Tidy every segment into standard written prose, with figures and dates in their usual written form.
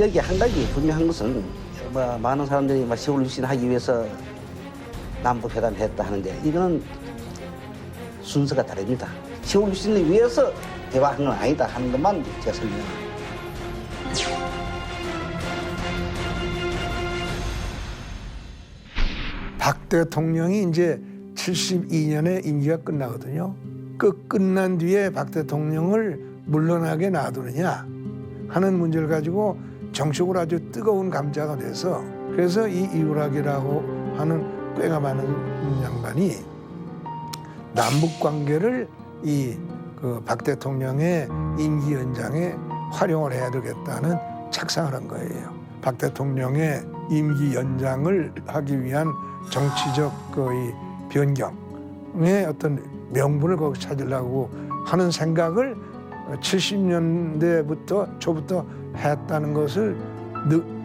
여기 한 가지 분명한 것은 뭐 많은 사람들이 막 10월 유신 하기 위해서 남북 회담 했다 하는데 이거는 순서가 다릅니다. 10월 유신을 위해서 대화한 건 아니다 하는 것만 제가 설명합니다. 박 대통령이 이제 72년에 임기가 끝나거든요. 그 끝난 뒤에 박 대통령을 물러나게 놔두느냐 하는 문제를 가지고 정치적으로 아주 뜨거운 감자가 돼서 그래서 이 이우락이라고 하는 꾀가 많은 양반이 남북 관계를 이 그 박 대통령의 임기 연장에 활용을 해야 되겠다는 착상을 한 거예요. 박 대통령의 임기 연장을 하기 위한 정치적 그 변경의 어떤 명분을 거기 찾으려고 하는 생각을 70년대부터 초부터 했다는 것을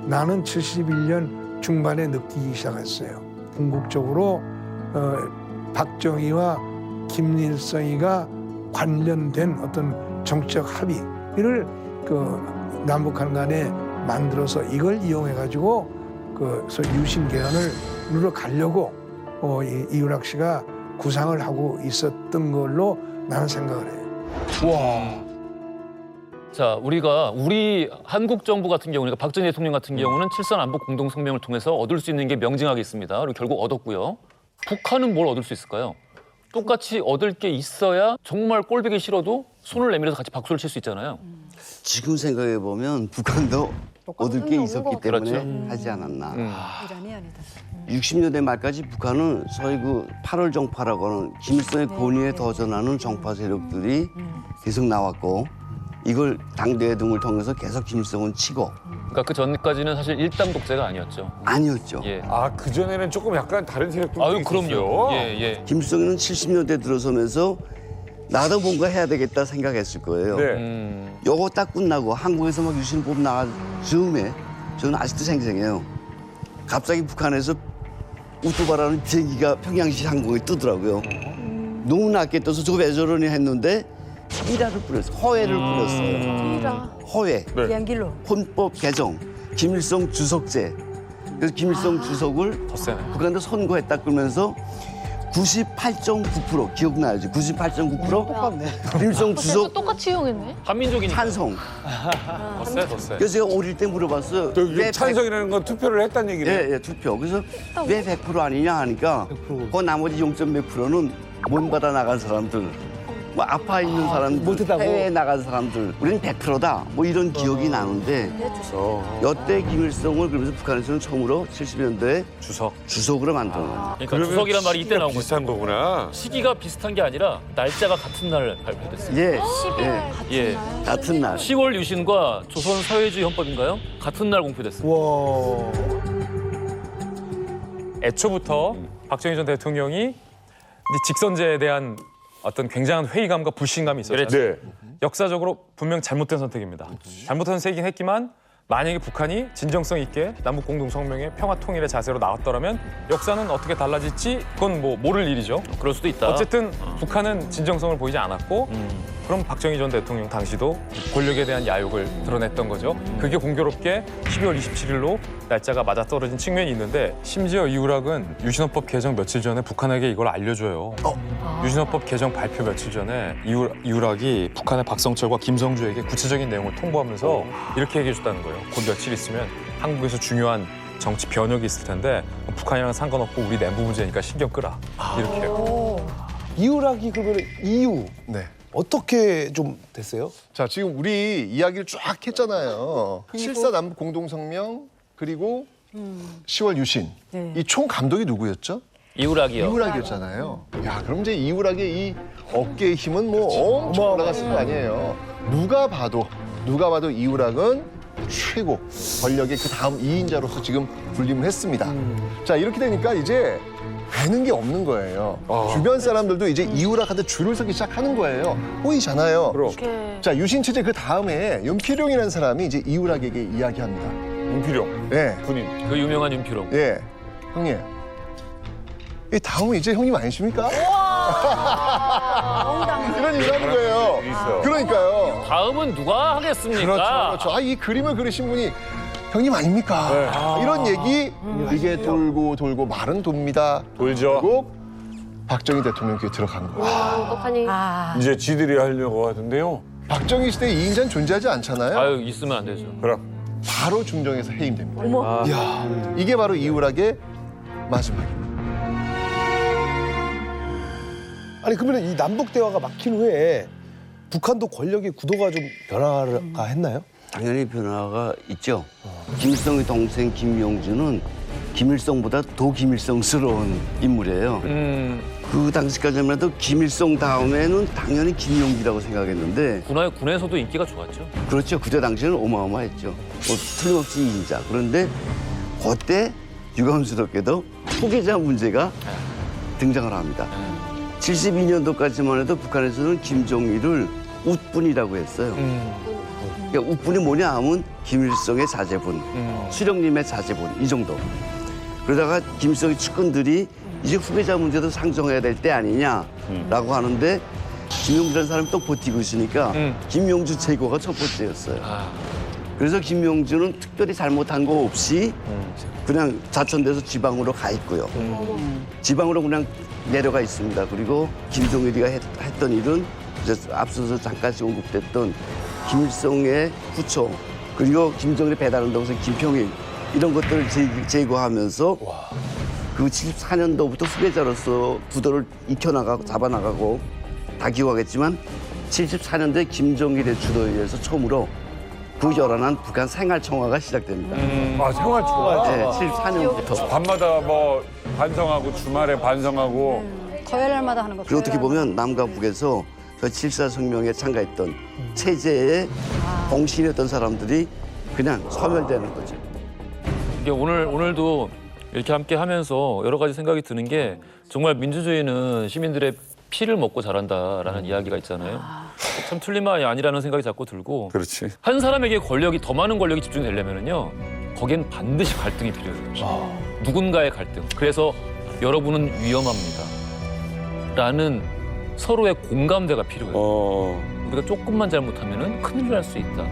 나는 71년 중반에 느끼기 시작했어요. 궁극적으로 박정희와 김일성이가 관련된 어떤 정치적 합의를 그 남북한 간에 만들어서 이걸 이용해 가지고 그 유신 개헌을 누러 가려고 이우락 씨가 구상을 하고 있었던 걸로 나는 생각을 해요. 와. 자, 우리 한국 정부 같은 경우는 그러니까 박정희 대통령 같은 경우는 7.3 안보 공동 성명을 통해서 얻을 수 있는 게 명징하게 있습니다. 그리고 결국 얻었고요. 북한은 뭘 얻을 수 있을까요? 똑같이 얻을 게 있어야 정말 꼴보기 싫어도 손을 내밀어서 같이 박수를 칠 수 있잖아요. 지금 생각해 보면 북한도 얻을 게 있었기 때문에 그렇죠. 하지 않았나. 이란이 아니다. 60년대 말까지 북한은 소위 그 8월 정파라고 하는 김일성의 권위에 도전하는 정파 세력들이 계속 나왔고 이걸 당대회 등을 통해서 계속 김일성은 치고 그러니까 그 전까지는 사실 일당 독재가 아니었죠. 아니었죠. 예. 아, 그전에는 조금 약간 다른 세력도 아유, 있었어요. 그럼요. 예, 예. 김일성은 70년대 들어서면서 나도 뭔가 해야 되겠다 생각했을 거예요. 네. 요거 딱 끝나고 한국에서 막 유신법 나간 즈음에 저는 아직도 생생해요. 갑자기 북한에서 우뚜바라는 비행기가 평양시 항공에 뜨더라고요. 너무 낮게 떠서 저거 왜 저러니 했는데 삐라를 뿌렸어요. 허회를 뿌렸어요. 이라. 허회, 비행기로. 헌법 개정, 김일성 주석제. 그래서 김일성 주석을 더 세네. 북한도 선고했다 그러면서 98.9% 기억나야지. 98.9% 김일성 주석 똑같이 이용했네. 한민족이니까. 찬성. 더 세, 더 세. 그래서 제가 어릴 때 물어봤어요. 저 왜 찬성이라는 건 투표를 했다는 얘기네. 예, 투표. 그래서 왜 100% 아니냐 하니까 그 나머지 0.몇 %는 못 받아 나간 사람들, 뭐 아파 있는 사람들, 해외에 나간 사람들, 우리는 100%다. 뭐 이런 기억이 나는데 여태 김일성을 그러면서 북한에서는 처음으로 70년대에 주석으로 만들어요. 그러니까 주석이란 말이 이때 나온 거죠. 비슷한 거구나. 시기가 비슷한 게 아니라 날짜가 같은 날 발표됐어요. 예, 예. 같은 날. 10월 유신과 조선 사회주의 헌법인가요? 같은 날 공표됐습니다. 와. 애초부터 박정희 전 대통령이 직선제에 대한 어떤 굉장한 회의감과 불신감이 있었죠. 네. 역사적으로 분명 잘못된 선택입니다. 잘못된 선택이긴 했지만 만약에 북한이 진정성 있게 남북 공동 성명의 평화 통일의 자세로 나왔더라면 역사는 어떻게 달라질지 그건 뭐 모를 일이죠. 그럴 수도 있다. 어쨌든 북한은 진정성을 보이지 않았고 그럼 박정희 전 대통령 당시도 권력에 대한 야욕을 드러냈던 거죠. 그게 공교롭게 12월 27일로 날짜가 맞아떨어진 측면이 있는데 심지어 이우락은 유신헌법 개정 며칠 전에 북한에게 이걸 알려줘요. 유신헌법 개정 발표 며칠 전에 이우락이 북한의 박성철과 김성주에게 구체적인 내용을 통보하면서 이렇게 얘기해 줬다는 거예요. 곧 며칠 있으면 한국에서 중요한 정치 변혁이 있을 텐데 북한이랑 상관없고 우리 내부 문제니까 신경 끄라. 이렇게요. 이우락이 그러면 이유 어떻게 좀 됐어요? 자, 지금 우리 이야기를 쫙 했잖아요. 7.4 남북 공동성명 그리고 10월 유신. 네. 이 총 감독이 누구였죠? 이우락이요. 이우락이었잖아요. 야, 그럼 이제 이우락의 이 어깨의 힘은 뭐 엄청 올라갔을 거 아니에요. 누가 봐도 이우락은 최고 권력의 그 다음 2인자로서 지금 군림을 했습니다. 자, 이렇게 되니까 이제 되는 게 없는 거예요. 주변 사람들도 이제 이우락한테 줄을 서기 시작하는 거예요. 보이잖아요. 그럼. 자, 유신 체제 그 다음에 윤필용이라는 사람이 이제 이우락에게 이야기합니다. 윤필용 예, 군인. 그 유명한 윤필용. 예, 형님. 이 다음은 이제 형님 아니십니까? 이런 얘기를 하는 거예요. 있어. 그러니까요. 다음은 누가 하겠습니까? 그렇죠. 아, 이 그림을 그리신 분이 형님 아닙니까? 네. 이런 얘기 이게 돌고 돌고 말은 돕니다. 돌죠. 결국 박정희 대통령 귀에 들어간 거예요. 어떡하니? 이제 지들이 하려고 하던데요. 박정희 시대에 2인자는 존재하지 않잖아요. 아유 있으면 안 되죠. 그럼. 바로 중정에서 해임됩니다. 어머. 이야, 이게 바로 이우락의 마지막입니다. 아니 그러면 이 남북 대화가 막힌 후에 북한도 권력의 구도가 좀 변화가 했나요? 당연히 변화가 있죠. 김일성의 동생 김용준은 김일성보다 더 김일성스러운 인물이에요. 그 당시까지만 해도 김일성 다음에는 당연히 김용기라고 생각했는데 군에서도 인기가 좋았죠. 그렇죠. 그때 당시에는 어마어마했죠. 틀림없이 2인자. 그런데 그때 유감스럽게도 후계자 문제가 등장을 합니다. 72년도까지만 해도 북한에서는 김정일을 웃분이라고 했어요. 그러니까 웃분이 뭐냐 하면 김일성의 자제분, 수령님의 자제분 이 정도. 그러다가 김일성의 측근들이 이제 후계자 문제도 상정해야 될 때 아니냐라고 하는데 김용주라는 사람이 또 버티고 있으니까 김용주 제거가 첫 번째였어요. 그래서 김용주는 특별히 잘못한 거 없이 그냥 자천돼서 지방으로 가 있고요. 지방으로 그냥 내려가 있습니다. 그리고 김종일이가 했던 일은 이제 앞서서 잠깐씩 언급됐던 김일성의 후초 그리고 김정일이 배달한다고 해서 김평일 이런 것들을 제거하면서 그 74년도부터 후계자로서 부도를 익혀나가고 잡아나가고 다 기억하겠지만 74년도에 김정일의 주도에 의해서 처음으로 그 열한한 북한 생활청화가 시작됩니다. 아 생활초가. 네, 74년부터. 밤마다 뭐 반성하고 주말에 반성하고. 토요일날마다 하는 거. 그리고 어떻게 보면 남과 북에서 저 7.4혁명에 참가했던 체제의 공신이었던 사람들이 그냥 소멸되는 거죠. 이게 오늘도 이렇게 함께 하면서 여러 가지 생각이 드는 게 정말 민주주의는 시민들의 피를 먹고 자란다라는 이야기가 있잖아요. 참 틀린 말이 아니라는 생각이 자꾸 들고 그렇지. 한 사람에게 더 많은 권력이 집중되려면요 거기엔 반드시 갈등이 필요해요. 누군가의 갈등. 그래서 여러분은 위험합니다. 라는 서로의 공감대가 필요해요. 우리가 조금만 잘못하면 큰일 날 수 있다.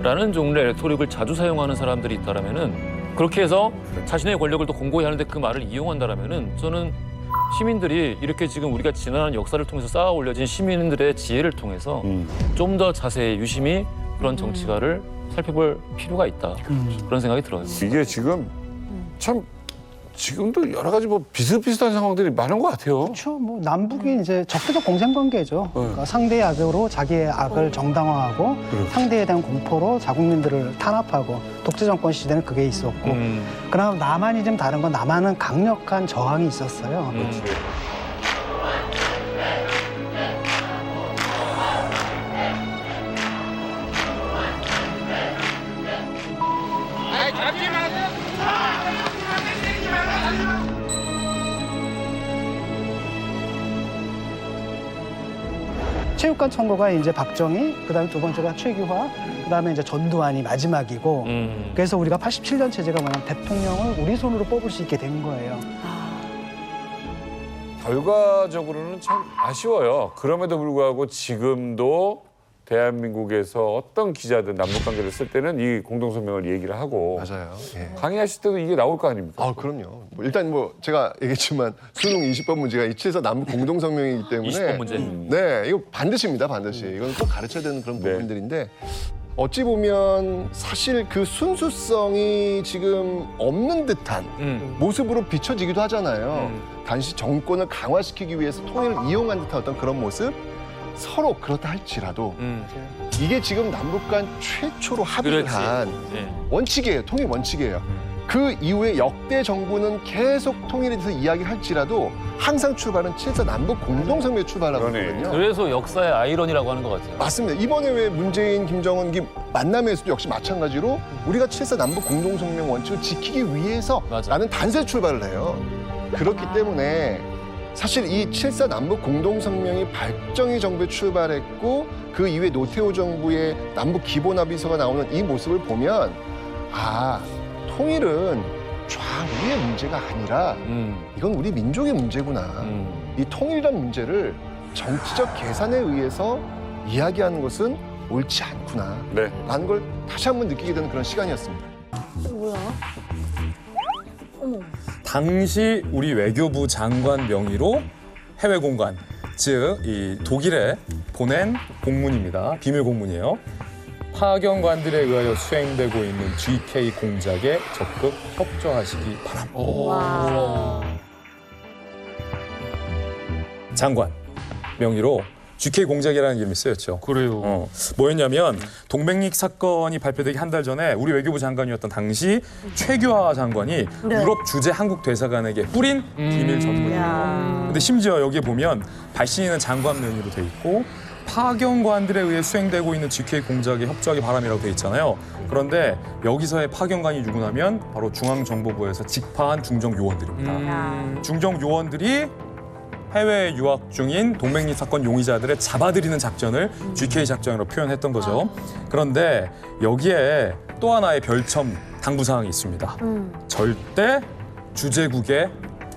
라는 종류의 레토릭을 자주 사용하는 사람들이 있다라면은 그렇게 해서 자신의 권력을 더 공고히 하는데 그 말을 이용한다라면은 저는 시민들이 이렇게 지금 우리가 지난 역사를 통해서 쌓아 올려진 시민들의 지혜를 통해서 좀 더 자세히 유심히 그런 정치가를 살펴볼 필요가 있다. 그런 생각이 들어요. 이게 지금 참 지금도 여러 가지 뭐 비슷비슷한 상황들이 많은 것 같아요. 그렇죠. 뭐 남북이 이제 적대적 공생 관계죠. 그러니까 상대의 악으로 자기의 악을 정당화하고 상대에 대한 공포로 자국민들을 탄압하고 독재 정권 시대는 그게 있었고, 그러나 남한이 좀 다른 건 남한은 강력한 저항이 있었어요. 체육관 청구가 이제 박정희, 그다음에 두 번째가 최규화, 그다음에 이제 전두환이 마지막이고, 그래서 우리가 87년 체제가 뭐냐면 대통령을 우리 손으로 뽑을 수 있게 된 거예요. 결과적으로는 참 아쉬워요. 그럼에도 불구하고 지금도 대한민국에서 어떤 기자든 남북관계를 쓸 때는 이 공동성명을 얘기를 하고 맞아요. 예. 강의하실 때도 이게 나올 거 아닙니까? 아, 그럼요. 뭐 일단 뭐 제가 얘기했지만 수능 20번 문제가 이치에서 남북 공동 성명이기 때문에 20번 문제. 네, 이거 반드시입니다. 반드시. 이건 꼭 가르쳐야 되는 그런 부분들인데 어찌 보면 사실 그 순수성이 지금 없는 듯한 모습으로 비춰지기도 하잖아요. 단지 정권을 강화시키기 위해서 통일을 이용한 듯한 어떤 그런 모습? 서로 그렇다 할지라도 이게 지금 남북 간 최초로 합의를 그렇지. 한 네. 원칙이에요. 통일 원칙이에요. 그 이후에 역대 정부는 계속 통일에 대해서 이야기할지라도 항상 출발은 7.4 남북 공동성명에 출발하고 그러네. 있거든요. 그래서 역사의 아이러니라고 하는 것 같아요. 맞습니다. 이번에 왜 문재인, 김정은 만남에서도 역시 마찬가지로 우리가 7.4 남북 공동성명 원칙을 지키기 위해서 맞아. 라는 단세 출발을 해요. 그렇기 때문에 사실 이 7.4 남북 공동성명이 박정희 정부에 출발했고 그 이후에 노태우 정부의 남북 기본합의서가 나오는 이 모습을 보면 아, 통일은 좌우의 문제가 아니라 이건 우리 민족의 문제구나. 이 통일이란 문제를 정치적 계산에 의해서 이야기하는 것은 옳지 않구나. 네. 라는 걸 다시 한번 느끼게 되는 그런 시간이었습니다. 당시 우리 외교부 장관 명의로 해외 공관, 즉 이 독일에 보낸 공문입니다. 비밀 공문이에요. 파견관들에 의하여 수행되고 있는 GK 공작에 적극 협조하시기 바랍니다. 장관 명의로 GK 공작이라는 이름이 쓰였죠. 그래요. 뭐였냐면 동맹릭 사건이 발표되기 한 달 전에 우리 외교부 장관이었던 당시 최규하 장관이 유럽 주재 한국 대사관에게 뿌린 비밀 전문이에요. 근데 심지어 여기에 보면 발신인은 장관 명의로 돼 있고 파견관들에 의해 수행되고 있는 GK 공작에 협조하기 바람이라고 돼 있잖아요. 그런데 여기서의 파견관이 누구냐면 바로 중앙정보부에서 직파한 중정 요원들입니다. 중정 요원들이 해외 유학 중인 동맹리 사건 용의자들을 잡아들이는 작전을 GK 작전으로 표현했던 거죠. 그런데 여기에 또 하나의 별첨 당부사항이 있습니다. 절대 주재국에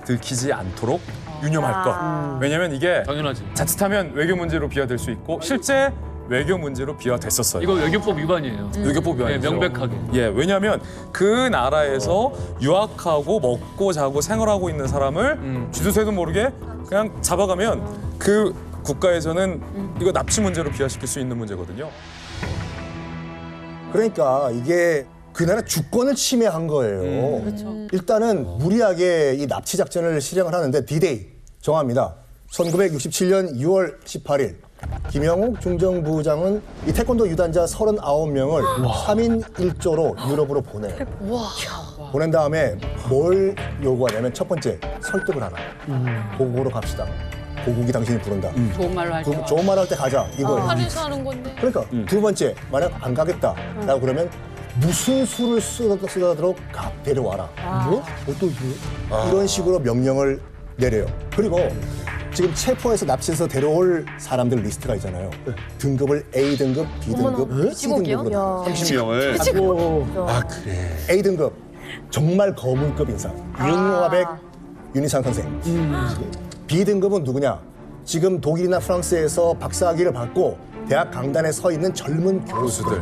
들키지 않도록 유념할 것. 왜냐면 이게 당연하지. 자칫하면 외교 문제로 비화될 수 있고 실제 외교 문제로 비화됐었어요. 이거 외교법 위반이에요. 외교법 위반이죠. 네, 명백하게. 예, 왜냐하면 그 나라에서 유학하고 먹고 자고 생활하고 있는 사람을 쥐도 새도 모르게 그냥 잡아가면 그 국가에서는 이거 납치 문제로 비화시킬 수 있는 문제거든요. 그러니까 이게 그 나라 주권을 침해한 거예요. 일단은 무리하게 이 납치 작전을 실행을 하는데 D-Day 정합니다. 1967년 2월 18일 김영욱 중정부장은 이 태권도 유단자 39명을 3인 1조로 유럽으로 보내요. 보낸 다음에 뭘 요구하냐면 첫 번째 설득을 하라. 고국으로 갑시다. 고국이 당신이 부른다. 좋은 말로 할 때. 좋은 말 할 때 가자. 이거. 하늘에서 하는 건데. 그러니까 두 번째 만약 안 가겠다라고 그러면 무슨 수를 쓰도록 데려와라. 뭐? 또 이런 식으로 명령을 내려요. 그리고 지금 체포해서 납치해서 데려올 사람들 리스트가 있잖아요. 등급을 A 등급, B 등급, C 등급으로 30명을. 아, 그래. A 등급 정말 거물급 인사 윤화백 윤희상 선생. B 등급은 누구냐? 지금 독일이나 프랑스에서 박사학위를 받고 대학 강단에 서 있는 젊은 교수들.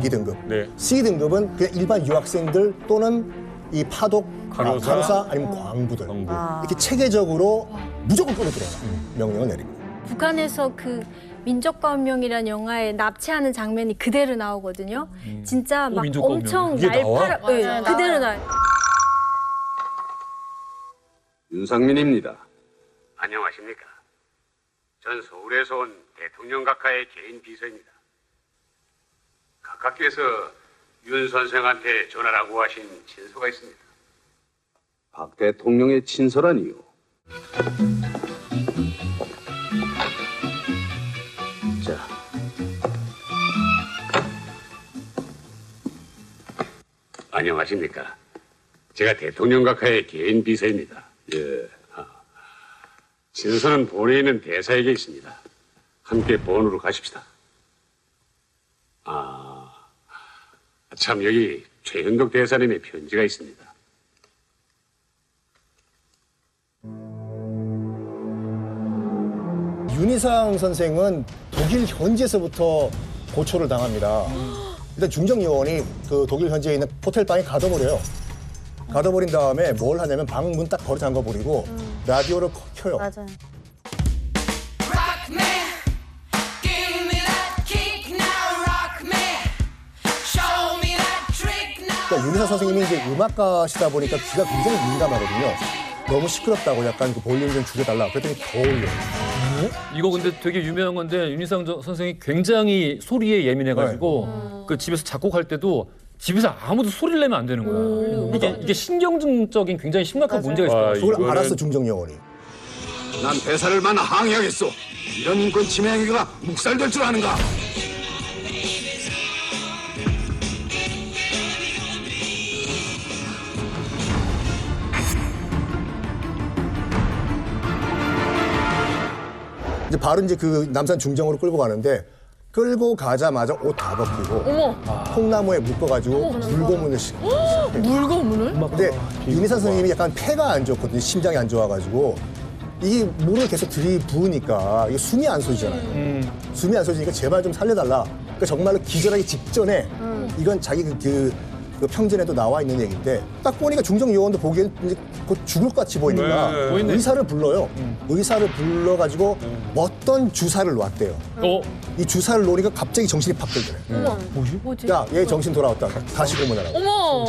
B 등급. 네. C 등급은 그냥 일반 유학생들 또는 이 파독 간호사 아니면 광부들. 이렇게 체계적으로 무조건 끌어들여라. 명령을 내립니다. 북한에서 그 민족과운명이라는 영화에 납치하는 장면이 그대로 나오거든요. 진짜 막 엄청 날파라, 네, 그대로 나와요. 윤상민입니다. 안녕하십니까? 전 서울에서 온 대통령 각하의 개인 비서입니다. 각하께서 윤 선생한테 전하라고 하신 친서가 있습니다. 박 대통령의 친서라니요. 자, 안녕하십니까? 제가 대통령 각하의 개인 비서입니다. 예. 친서는 본에 있는 대사에게 있습니다. 함께 본으로 가십시다. 참 여기 최현덕 대사님의 편지가 있습니다. 윤희상 선생은 독일 현지에서부터 고초를 당합니다. 일단 중정요원이 그 독일 현지에 있는 호텔방에 가둬버려요. 가둬버린 다음에 뭘 하냐면 방 문 딱 걸어 잠궈버리고 라디오를 켜요. 맞아요. 그러니까 윤희상 선생님이 이제 음악가시다 보니까 귀가 굉장히 민감하거든요. 너무 시끄럽다고 약간 그 볼륨 좀 줄여달라. 그랬더니 더 올려요. 이거 근데 되게 유명한 건데 윤희상 선생이 굉장히 소리에 예민해가지고 그 집에서 작곡할 때도 집에서 아무도 소리를 내면 안 되는 거야. 이게 신경증적인 굉장히 심각한 문제가 있어요. 그걸 알았어 중정요원이. 난 대사를만 항의하겠소. 이런 인권 침해 행위가 묵살될 줄 아는가? 이제 바로 이제 그 남산 중정으로 끌고 가는데 끌고 가자마자 옷 다 벗기고 콩나무에 묶어가지고 물고문을 시켜요. 물고문을? 근데 윤희상 선생님이 약간 폐가 안 좋거든요. 심장이 안 좋아가지고 이게 물을 계속 들이부으니까 이게 숨이 안 쏘지잖아요. 숨이 안 쏘지니까 제발 좀 살려달라. 그러니까 정말로 기절하기 직전에 이건 자기 그 평전에도 나와 있는 얘기인데 딱 보니까 중정요원도 보기엔 이제 곧 죽을 것 같이 보이니까 의사를 불러요. 의사를 불러가지고 어떤 주사를 놨대요. 이 주사를 놓으니까 갑자기 정신이 팍 들더래. 뭐지? 야, 얘 정신 돌아왔다. 다시 고문하라고. 어머.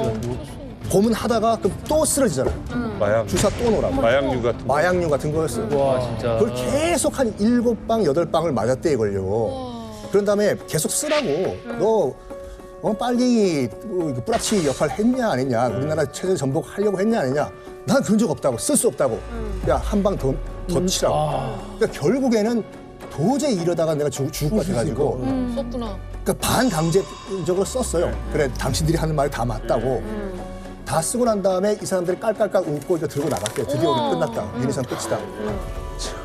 고문하다가 그럼 또 쓰러지잖아요. 마약, 주사 또 놓으라고. 마약류 같은 거. 마약류 같은 거였어요. 와 진짜. 그걸 계속 한 7방, 8방을 맞았대 이걸요. 그런 다음에 계속 쓰라고. 너 빨갱이 뿌락치 역할 했냐 안 했냐. 우리나라 체제 전복하려고 했냐 안 했냐. 난 그런 적 없다고. 쓸 수 없다고. 야, 한 방 더 치라고. 그러니까 결국에는 도저히 이러다가 내가 죽을 것 같아가지고 썼구나. 그러니까 반강제적으로 썼어요. 그래, 당신들이 하는 말이 다 맞다고. 다 쓰고 난 다음에 이 사람들이 깔깔깔 웃고 이거 들고 나갔대요. 드디어 우리 끝났다. 유니선 끝이다.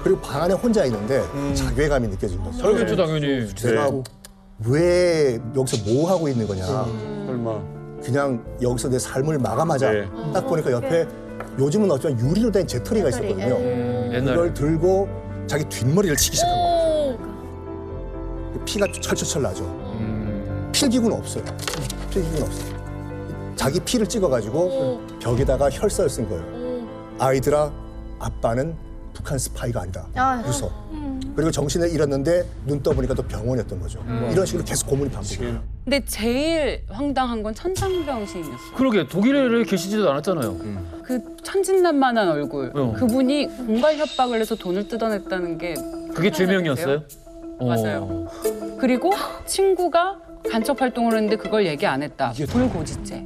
그리고 방 안에 혼자 있는데 자괴감이 느껴진 거죠. 그렇겠죠 당연히. 내가 왜 여기서 뭐 하고 있는 거냐. 설마. 그냥 여기서 내 삶을 마감하자. 네. 딱 보니까 옆에 요즘은 어쩌면 유리로 된 재터리가 있었거든요. 옛날에. 이걸 들고 자기 뒷머리를 치기 시작한 거예요. 피가 철철철 나죠. 필기구는 없어요. 필기구는 없어요. 자기 피를 찍어가지고 벽에다가 혈서를 쓴 거예요. 아이들아, 아빠는 북한 스파이가 아니다. 유서. 그리고 정신을 잃었는데 눈 떠보니까 또 병원이었던 거죠. 이런 식으로 계속 고문이 반복해요. 근데 제일 황당한 건 천상병 시인이었어요. 그러게 독일에 계시지도 않았잖아요. 그 천진난만한 얼굴. 그분이 공갈 협박을 해서 돈을 뜯어냈다는 게 그게 죄명이었어요? 맞아요. 그리고 친구가 간첩 활동을 했는데 그걸 얘기 안 했다. 불고지죄.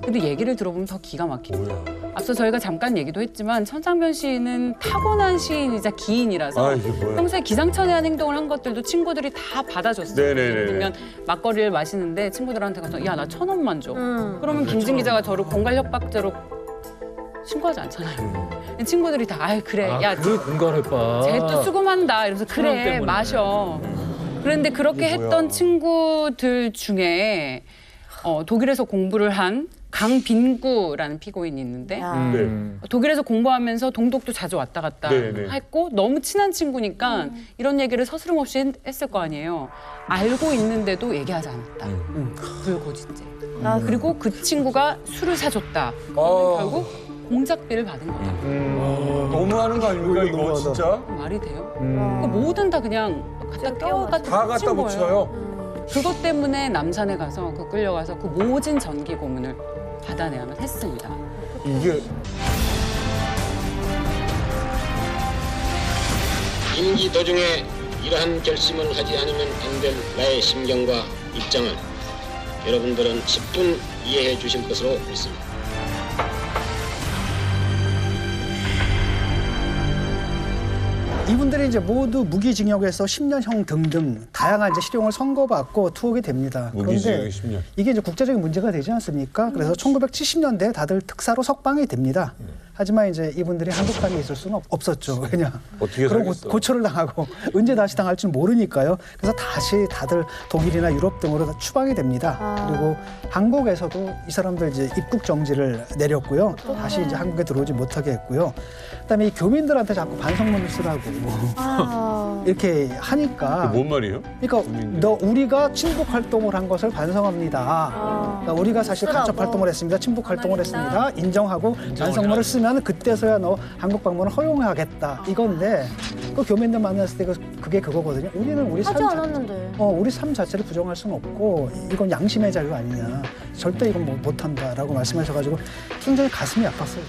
근데 얘기를 들어보면 더 기가 막힙니다. 앞서 저희가 잠깐 얘기도 했지만 천상병 시인은 타고난 시인이자 기인이라서 이게 뭐야. 평소에 기상천외한 행동을 한 것들도 친구들이 다 받아줬어요. 네네네. 예를 들면 막걸리를 마시는데 친구들한테 가서 야, 나 1,000원만 줘. 그러면 김진 기자가 저를 공갈 협박죄로 신고하지 않잖아요. 친구들이 다 그래. 야, 그 공갈 협박. 쟤 또 수금한다. 이러면서 그래 때문에. 마셔. 그런데 그렇게 했던 친구들 중에 독일에서 공부를 한 강빈구라는 피고인이 있는데 독일에서 공부하면서 동독도 자주 왔다 갔다 했고 너무 친한 친구니까 이런 얘기를 서스름없이 했을 거 아니에요. 알고 있는데도 얘기하지 않았다. 불고지죄. 그리고 그 친구가 술을 사줬다. 결국 공작비를 받은 거다. 너무하는 거 아닙니까 이거 진짜? 말이 돼요? 그 뭐든 다 그냥 다 갖다 붙여요. 그것 때문에 남산에 가서 끌려가서 그 모진 전기 고문을 받아내야만 했습니다. 이게 임기 도중에 이러한 결심을 하지 않으면 안 될 나의 심경과 입장을 여러분들은 10분 이해해 주실 것으로 믿습니다. 이분들이 이제 모두 무기징역에서 10년형 등등 다양한 이제 실형을 선고받고 투옥이 됩니다. 무기징역이 그런데 10년. 이게 이제 국제적인 문제가 되지 않습니까? 그래서 1970년대에 다들 특사로 석방이 됩니다. 하지만 이제 이분들이 한국판에 있을 수는 없었죠. 그냥 어떻게 그런 살겠어? 고초를 당하고 언제 다시 당할지는 모르니까요. 그래서 다시 다들 독일이나 유럽 등으로 다 추방이 됩니다. 그리고 한국에서도 이 사람들 이제 입국 정지를 내렸고요. 다시 이제 한국에 들어오지 못하게 했고요. 그다음에 이 교민들한테 자꾸 반성문을 쓰라고 이렇게 하니까. 뭔 말이에요? 그러니까 우리가 친북 활동을 한 것을 반성합니다. 그러니까 우리가 사실 간첩 활동을 했습니다. 친북 활동을 했습니다. 인정하고 반성문을 쓰면 그때서야 너 한국 방문을 허용하겠다 이건데 그 교민들 만났을 때 그게 그거거든요. 우리는 우리 삶 자체를 부정할 수는 없고 이건 양심의 자유 아니냐. 절대 이건 못한다라고 말씀하셔가지고 굉장히 가슴이 아팠어요.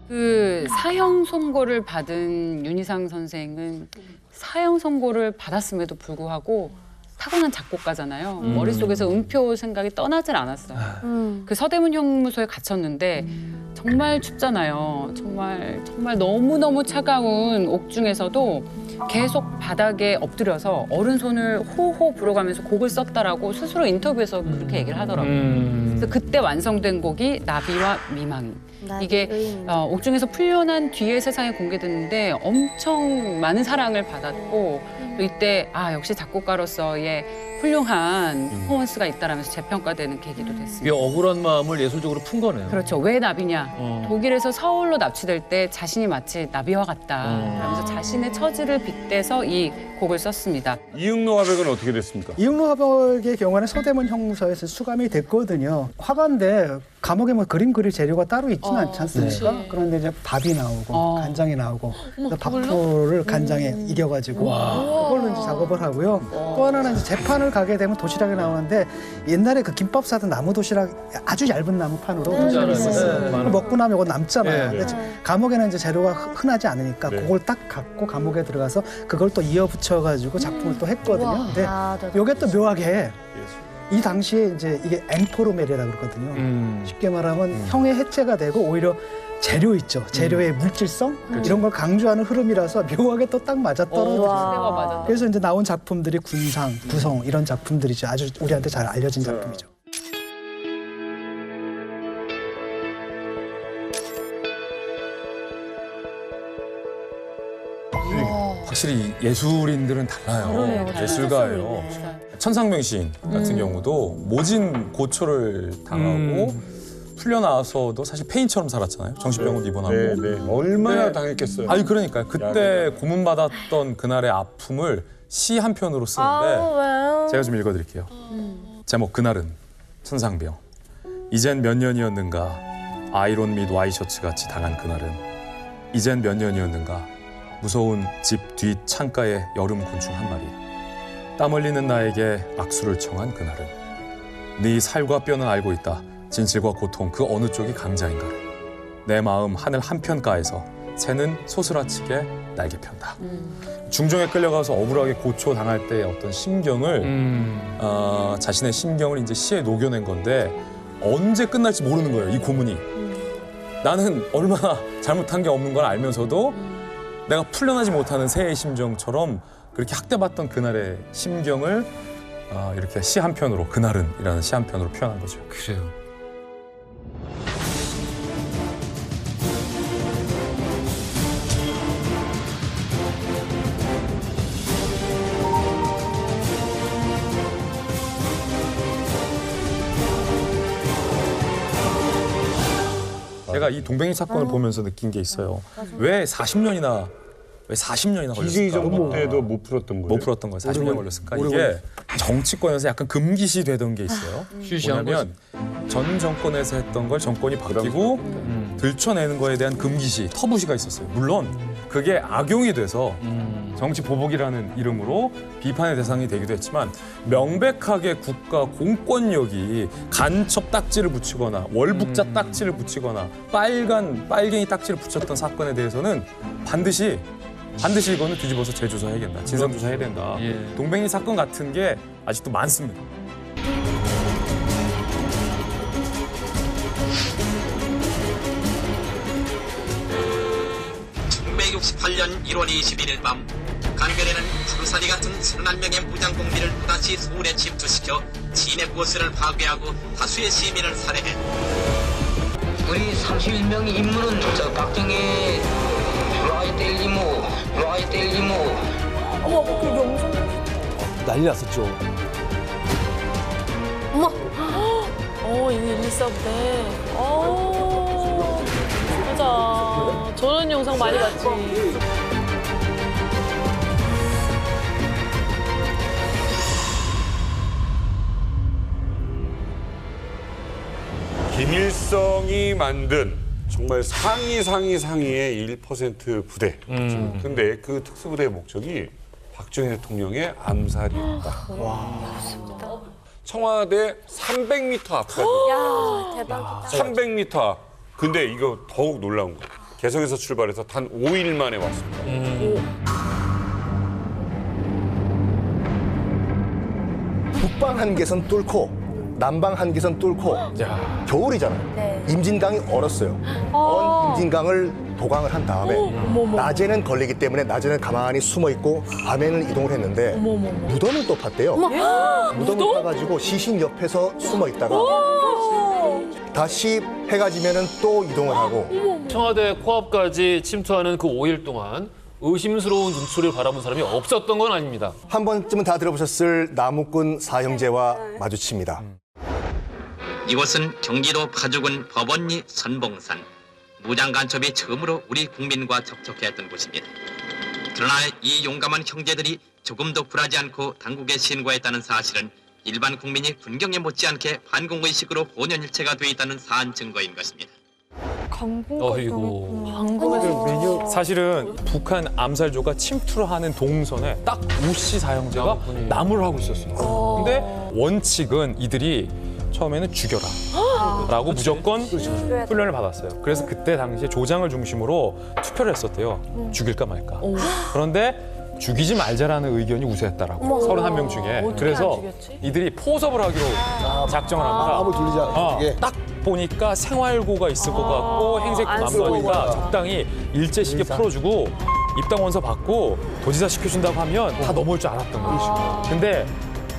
그 사형 선고를 받은 윤희상 선생은 사형 선고를 받았음에도 불구하고 타고난 작곡가잖아요. 머릿속에서 음표 생각이 떠나질 않았어요. 그 서대문 형무소에 갇혔는데 정말 춥잖아요. 정말 너무너무 차가운 옥중에서도 계속 바닥에 엎드려서 어른손을 호호 불어가면서 곡을 썼다라고 스스로 인터뷰에서 그렇게 얘기를 하더라고요. 그래서 그때 완성된 곡이 나비와 미망인. 이게 옥중에서 풀려난 뒤에 세상에 공개됐는데 엄청 많은 사랑을 받았고 또 이때 역시 작곡가로서의 훌륭한 퍼포먼스가 있다라면서 재평가되는 계기도 됐습니다. 이게 억울한 마음을 예술적으로 푼 거네요. 그렇죠. 왜 나비냐? 독일에서 서울로 납치될 때 자신이 마치 나비와 같다. 그러면서 자신의 처지를 빗대서 이 곡을 썼습니다. 이응로 화백은 어떻게 됐습니까? 이응로 화백의 경우는 서대문 형무소에서 수감이 됐거든요. 화가인데 감옥에 뭐 그림 그릴 재료가 따로 있지는 않지 않습니까? 그치. 그런데 이제 밥이 나오고 간장이 나오고 밥풀을 간장에 이겨가지고 그걸로 이제 작업을 하고요. 또 하나는 이제 재판을 가게 되면 도시락이 나오는데 옛날에 그 김밥 사던 나무 도시락 아주 얇은 나무판으로 도시락이 있었어요. 먹고 나면 이거 남잖아요. 근데 감옥에는 이제 재료가 흔하지 않으니까 그걸 딱 갖고 감옥에 들어가서 그걸 또 이어붙여가지고 작품을 또 했거든요. 근데 이게 또 묘하게 이 당시에 이제 이게 엠포로멜이라고 그러거든요. 쉽게 말하면 형의 해체가 되고 오히려 재료 있죠. 재료의 물질성 이런 걸 강조하는 흐름이라서 묘하게 또 딱 맞아 떨어져요. 그래서 이제 나온 작품들이 군상, 구성 이런 작품들이죠. 아주 우리한테 잘 알려진 작품이죠. 확실히 예술인들은 달라요. 예술가예요. 천상명 시인 같은 경우도 모진 고초를 당하고 풀려나와서도 사실 페인처럼 살았잖아요. 정신병원 입원하고. 얼마나 당했겠어요. 아니 그러니까 그때 고문받았던 그날의 아픔을 시 한 편으로 쓰는데 제가 좀 읽어드릴게요. 제목 그날은 천상병. 이젠 몇 년이었는가 아이론 및 와이셔츠 같이 당한 그날은 이젠 몇 년이었는가 무서운 집 뒷 창가에 여름 곤충 한 마리. 땀 흘리는 나에게 악수를 청한 그날은 네 살과 뼈는 알고 있다. 진실과 고통 그 어느 쪽이 강자인가를. 내 마음 하늘 한편가에서 새는 소스라치게 날개 편다. 중정에 끌려가서 억울하게 고초당할 때의 어떤 심경을 자신의 심경을 이제 시에 녹여낸 건데 언제 끝날지 모르는 거예요. 이 고문이. 나는 얼마나 잘못한 게 없는 걸 알면서도 내가 풀려나지 못하는 새의 심정처럼 그렇게 학대받던 그날의 심경을 이렇게 시 한 편으로 그날은이라는 시 한 편으로 표현한 거죠. 그래요. 제가 이 동백리 사건을 보면서 느낀 게 있어요. 왜 40년이나 걸렸을까? 기승전국 때도 못 풀었던 거예요? 못 풀었던 거예요. 40년 걸렸을까? 이게 정치권에서 약간 금기시 되던 게 있어요. 뭐냐면 전 정권에서 했던 걸 정권이 바뀌고 들춰내는 거에 대한 금기시, 터부시가 있었어요. 물론 그게 악용이 돼서 정치 보복이라는 이름으로 비판의 대상이 되기도 했지만 명백하게 국가 공권력이 간첩 딱지를 붙이거나 월북자 딱지를 붙이거나 빨갱이 딱지를 붙였던 사건에 대해서는 반드시 이거는 뒤집어서 재조사해야 된다. 진상조사해야 된다. 동백리 사건 같은 게 아직도 많습니다. 1968년 1월 21일 밤 간결에는 푸르사리 같은 31명의 무장공비를 또다시 서울에 침투시켜 시내 버스를 파괴하고 다수의 시민을 살해해. 우리 31명의 임무는 박정희 라이텔 이모 어머, 그 영상 난리 났었죠. 어머, 이게 114 때. 맞아. 저런 영상 많이 봤지. 김일성이 만든 정말 상위의 1% 부대. 근데 그 특수부대의 목적이 박정희 대통령의 암살이었다. 청와대 300m 앞까지. 야, 대박이다. 300m 앞. 근데 이거 더욱 놀라운 거. 개성에서 출발해서 단 5일 만에 왔습니다. 북방 한계선 뚫고 남방 한계선 뚫고 겨울이잖아요. 임진강이 얼었어요. 얼은 임진강을 도강을 한 다음에 낮에는 걸리기 때문에 낮에는 가만히 숨어 있고 밤에는 이동을 했는데 무덤을 또 팠대요. 무덤을 파가지고 시신 옆에서 숨어 있다가 다시 해가 지면은 또 이동을 하고 청와대 코앞까지 침투하는 그 5일 동안 의심스러운 눈초리를 바라본 사람이 없었던 건 아닙니다. 한 번쯤은 다 들어보셨을 나무꾼 사형제와 마주칩니다. 이곳은 경기도 파주군 법원리 선봉산. 무장 간첩이 처음으로 우리 국민과 접촉했던 곳입니다. 그러나 이 용감한 형제들이 조금도 굴하지 않고 당국에 신고했다는 사실은 일반 국민이 군경에 못지않게 반공의식으로 본연일체가 돼 있다는 사안 증거인 것입니다. 어이구. 사실은 북한 암살조가 침투를 하는 동선에 딱 우씨 사형제가 나무를 하고 있었어요. 근데 원칙은 이들이 처음에는 죽여라 라고 무조건 훈련을 받았어요. 그래서 그때 당시에 조장을 중심으로 투표를 했었대요. 죽일까 말까. 그런데 죽이지 말자라는 의견이 우세했다라고. 31명 중에. 그래서 이들이 포섭을 하기로 작정을 합니다. 아무 돌리지 않게. 딱 보니까 생활고가 있을 것 같고 행색도 남다르니까 적당히 일제시계 풀어주고 입당 원서 받고 도지사 시켜준다고 하면 다 넘어올 줄 알았던 거죠. 근데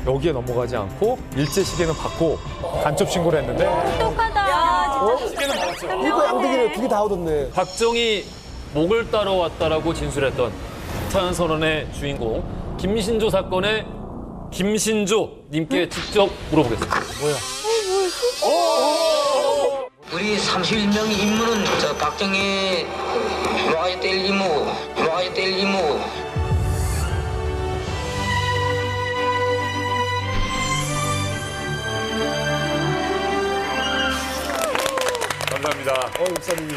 여기에 넘어가지 않고 일제시계는 받고 간첩 신고를 했는데 똑똑하다. 시계는 받았죠. 이거 양대기를 두 개 다 얻었네. 박정희 목을 따라왔다라고 진술했던 북한 선언의 주인공 김신조 사건의 김신조 님께 직접 물어보겠습니다. 뭐야? 우리 31명의 임무는 저 박정희에 놓아야 될 임무. 감사합니다. 목사님이.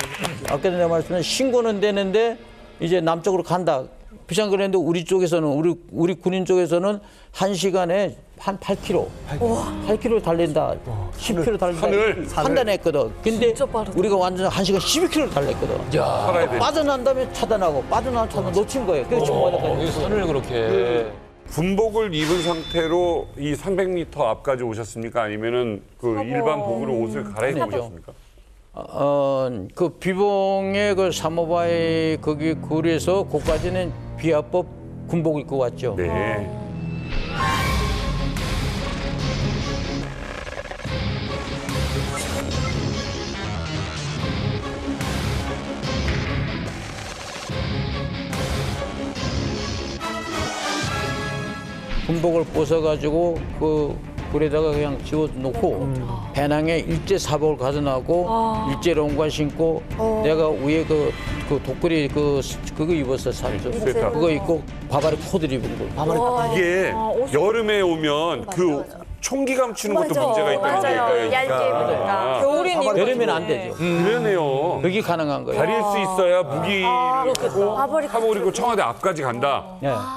아까 내가 말씀드린 신고는 되는데 이제 남쪽으로 간다. 비상 그랬는데 우리 쪽에서는 우리 군인 쪽에서는 1시간에 한 8km, 8km 달린다, 10km 달린다 판단했거든. 근데 우리가 완전 1시간 12km 달렸거든. 빠져난 다음에 차단하고 빠져난 차단 놓친 거예요. 그래서 중간에까지 산을 그렇게. 군복을 입은 상태로 이 300m 앞까지 오셨습니까? 아니면은 그 일반 복으로 옷을 갈아입고 오셨습니까? 그 비봉의 그 사모바이 거기 거리에서 거기까지는 비합법 군복 입고 왔죠. 네. 군복을 벗어가지고 그 불에다가 그냥 집어넣고 배낭에 일제 사복을 가져나고 일제 롱관 신고 내가 위에 그 독거리 그거 입었어 살죠. 그거 입고 바바리 코트 입은 거. 이게 여름에 오면 그 총기 감추는 것도 문제가 있다는 얘기가 얇게 입으니까. 겨울인 이유. 여름에는 안 되죠. 그러네요. 그게 가능한 거예요. 다릴 수 있어야 무기를 하고 사복을 입고 청와대 앞까지 간다.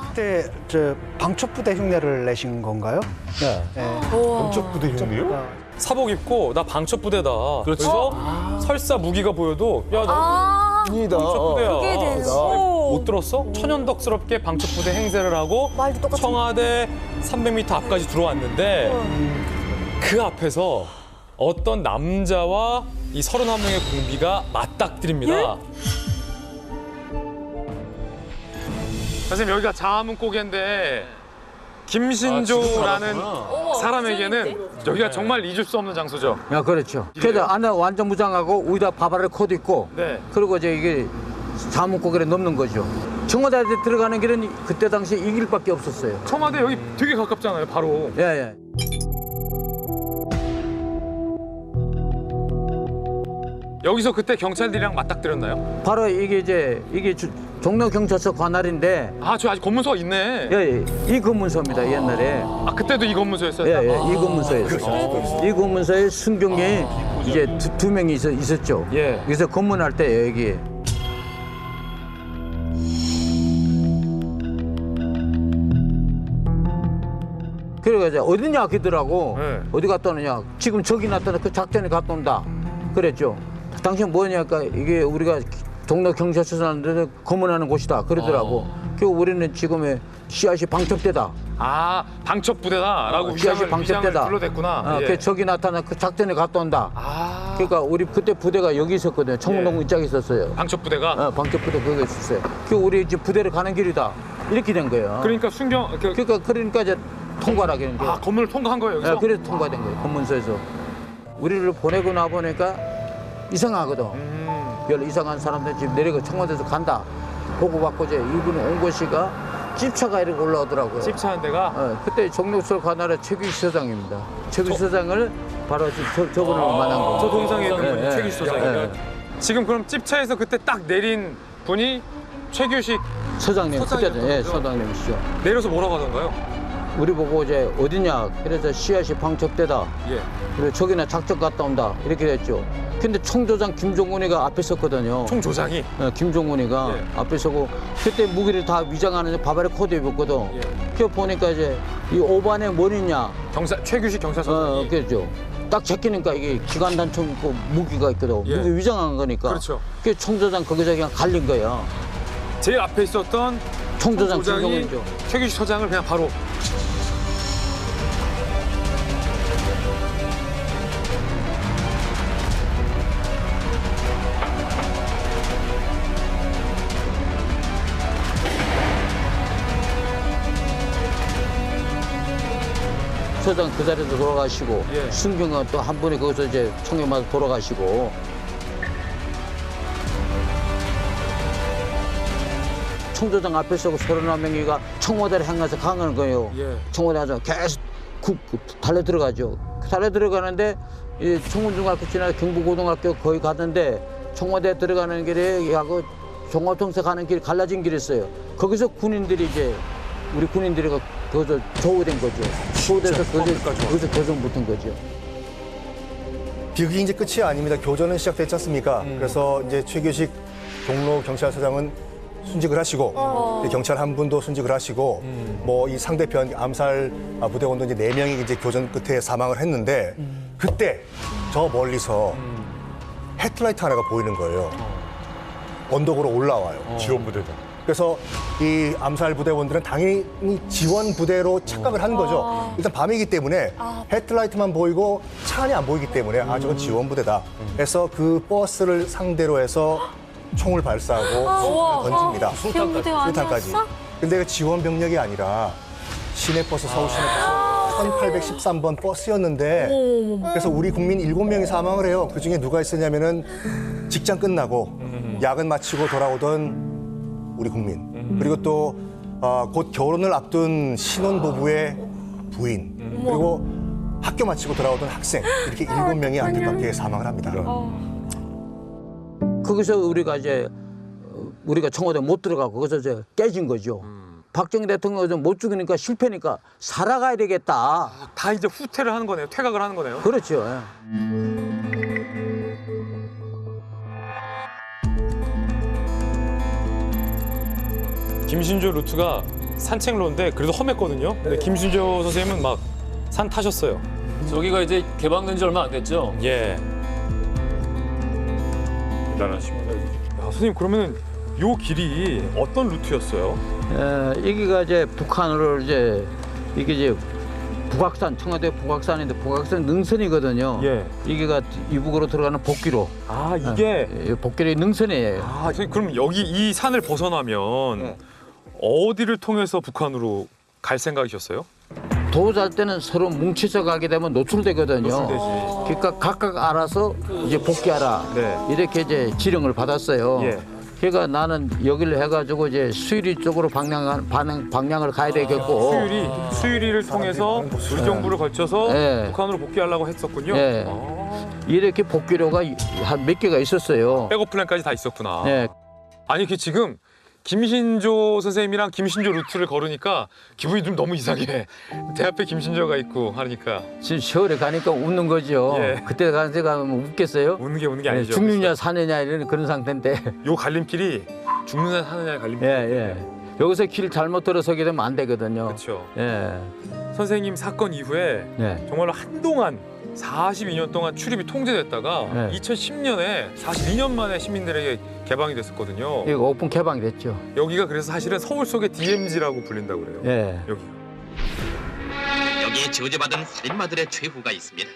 그때 저 방첩부대 흉내를 내신 건가요? 네. 방첩부대 흉내요? 사복 입고 나 방첩부대다. 그래서 설사 무기가 보여도 야 나 방첩부대야. 그게 됐어. 못 들었어? 천연덕스럽게 방첩부대 행세를 하고 청와대 300m 앞까지 들어왔는데 그 앞에서 어떤 남자와 이 31명의 군비가 맞닥뜨립니다. 선생님 여기가 자문고개인데 김신조라는 사람에게는 여기가 정말 잊을 수 없는 장소죠. 야, 그렇죠. 그래서 안에 완전 무장하고 위에다 바바리 코트 입고 그리고 이제 이게 자문고개를 넘는 거죠. 청와대 들어가는 길은 그때 당시 이 길밖에 없었어요. 청와대 여기 되게 가깝잖아요, 바로. 예. 여기서 그때 경찰들이랑 맞닥뜨렸나요? 바로 이게 종로경찰서 관할인데. 아, 저 아직 검문소가 있네. 예. 이 검문소입니다, 옛날에. 아, 그때도 이 검문소였어요? 예. 이 검문소였어요. 이 검문소에 순경이 이제 두 명이 있었죠. 예. 그래서 검문할 때 여기. 그래가지고 어디냐 하더라고. 어디 갔다 오느냐. 지금 저기 나타나 그 작전에 갔다 온다. 그랬죠. 당신 뭐냐니까 이게 우리가 종로 경찰서 사람들을 검문하는 곳이다. 그러더라고. 그 우리는 지금의 씨앗이 방첩대다. 아, 방첩부대다라고 씨앗이 방첩대다. 불러댔구나. 그 저기 나타나 그 작전에 갔다 온다. 그러니까 우리 그때 부대가 여기 있었거든요. 청운동 이쪽에 있었어요. 방첩부대가? 방첩부대 거기 있었어요. 그 우리 이제 부대를 가는 길이다. 이렇게 된 거예요. 그러니까 순경 그러니까 이제 통과를 하게 된 거예요. 아, 검문을 통과한 거예요, 여기서? 네, 그래서 통과된 거예요. 검문소에서. 우리를 보내고 나보니까 이상하거든. 별 이상한 사람들 지금 내려가 청와대에서 간다. 보고받고 이제 이분이 온 곳이가 집차가 이렇게 올라오더라고요. 집차 한 대가? 그때 정력설 관할의 최규식 서장입니다. 최규식 서장을 바로 저분을 만난 거. 저 동상에 있는 분이 최규식 서장이면 지금 그럼 집차에서 그때 딱 내린 분이 최규식 서장님, 그때 서장님이시죠. 내려서 뭐라고 하던가요? 우리 보고 이제 어디냐, 그래서 씨앗이 방첩대다. 예. 그리고 저기나 작전 갔다 온다 이렇게 됐죠. 근데 총조장 김종훈이가 앞에 섰거든요. 총조장이? 네, 김종훈이가 앞에 서고 그때 무기를 다 위장하는 바바리 코드 입었거든. 그 보니까 이제 이 오반에 뭐 있냐? 최규식 경찰서장이. 그렇죠. 딱 제끼니까 이게 기관단총 있고 무기가 있거든. 무기 위장한 거니까. 그렇죠. 그 총조장 거기서 그냥 갈린 거야. 제일 앞에 있었던 총조장 총조장이 김종훈이죠. 최규식 서장을 그냥 바로. 서장 그 자리에서 돌아가시고 순경은 또 한 분이 거기서 이제 총에 맞아 돌아가시고 총조장 앞에 서고 31명이가 청와대를 향해서 강하는 거예요. 청와대 가서 계속 달려 들어가죠. 달려 들어가는데 이 청운중학교 지나 경부고등학교 거의 갔는데 청와대 들어가는 길에 하고 종합통세 가는 길 갈라진 길이 있어요. 거기서 군인들이 이제 우리 군인들이 거기서 조우된 거죠. 조우돼서 거기서 교전 붙은 거죠. 비극이 이제 끝이 아닙니다. 교전은 시작됐지 않습니까? 그래서 이제 최규식 종로 경찰서장은 순직을 하시고 경찰 한 분도 순직을 하시고 뭐 이 상대편 암살 부대원도 이제 4명이 이제 교전 끝에 사망을 했는데 그때 저 멀리서 헤드라이트 하나가 보이는 거예요. 언덕으로 올라와요. 지원 부대다. 그래서 이 암살 부대원들은 당연히 지원 부대로 착각을 한 거죠. 일단 밤이기 때문에 헤드라이트만 보이고 차 안이 안 보이기 때문에 저건 지원 부대다. 그래서 그 버스를 상대로 해서 총을 발사하고 던집니다. 수류탄까지. 근데 그 지원 병력이 아니라 시내버스, 서울 시내버스 1813번 버스였는데 그래서 우리 국민 7명이 사망을 해요. 그중에 누가 있었냐면은 직장 끝나고 야근 마치고 돌아오던 우리 국민, 그리고 또 곧 결혼을 앞둔 신혼부부의 부인, 그리고 학교 마치고 돌아오던 학생, 이렇게 7명이 안타깝게 사망을 합니다. 거기서 우리가 청와대 못 들어가고 거기서 이제 깨진 거죠. 박정희 대통령은 못 죽이니까 실패니까 살아가야 되겠다. 다 이제 후퇴를 하는 거네요. 퇴각을 하는 거네요. 그렇죠. 김신조 루트가 산책로인데 그래도 험했거든요. 근데 김신조 선생님은 막 산 타셨어요. 저기가 이제 개방된 지 얼마 안 됐죠? 예. 대단하십니다. 야, 선생님 그러면은 요 길이 어떤 루트였어요? 여기가 이제 북한으로 이제 이게 북악산, 청와대 북악산인데 북악산 능선이거든요. 여기가 이북으로 들어가는 복귀로. 이게 복귀로 능선이에요. 선생님 그럼 여기 이 산을 벗어나면 어디를 통해서 북한으로 갈 생각이셨어요? 도우잘 때는 서로 뭉쳐서 가게 되면 노출되거든요. 그러니까 각각 알아서 이제 복귀하라. 이렇게 이제 지령을 받았어요. 그러니까 나는 여기를 해가지고 이제 수유리 쪽으로 방향을 가야 되겠고. 수유리를 통해서 우리 정부를 거쳐서 북한으로 복귀하려고 했었군요. 이렇게 복귀로가 한 몇 개가 있었어요. 백업 플랜까지 다 있었구나. 네. 아니 그 지금 김신조 선생님이랑 김신조 루트를 걸으니까 기분이 좀 너무 이상해. 대 앞에 김신조가 있고 하니까. 지금 세월에 가니까 웃는 거죠. 그때 가면 웃겠어요? 웃는 게 아니죠. 죽느냐 사느냐 이런 그런 상태인데. 요 갈림길이 죽느냐 사느냐의 갈림길. 여기서 길 잘못 들어서게 되면 안 되거든요. 그렇죠. 선생님 사건 이후에 정말로 한동안 42년 동안 출입이 통제됐다가 2010년에 42년 만에 시민들에게 개방이 됐었거든요. 이거 오픈 개방이 됐죠. 여기가 그래서 사실은 서울 속의 DMZ라고 불린다고 그래요. 여기에 저주받은 살인마들의 최후가 있습니다.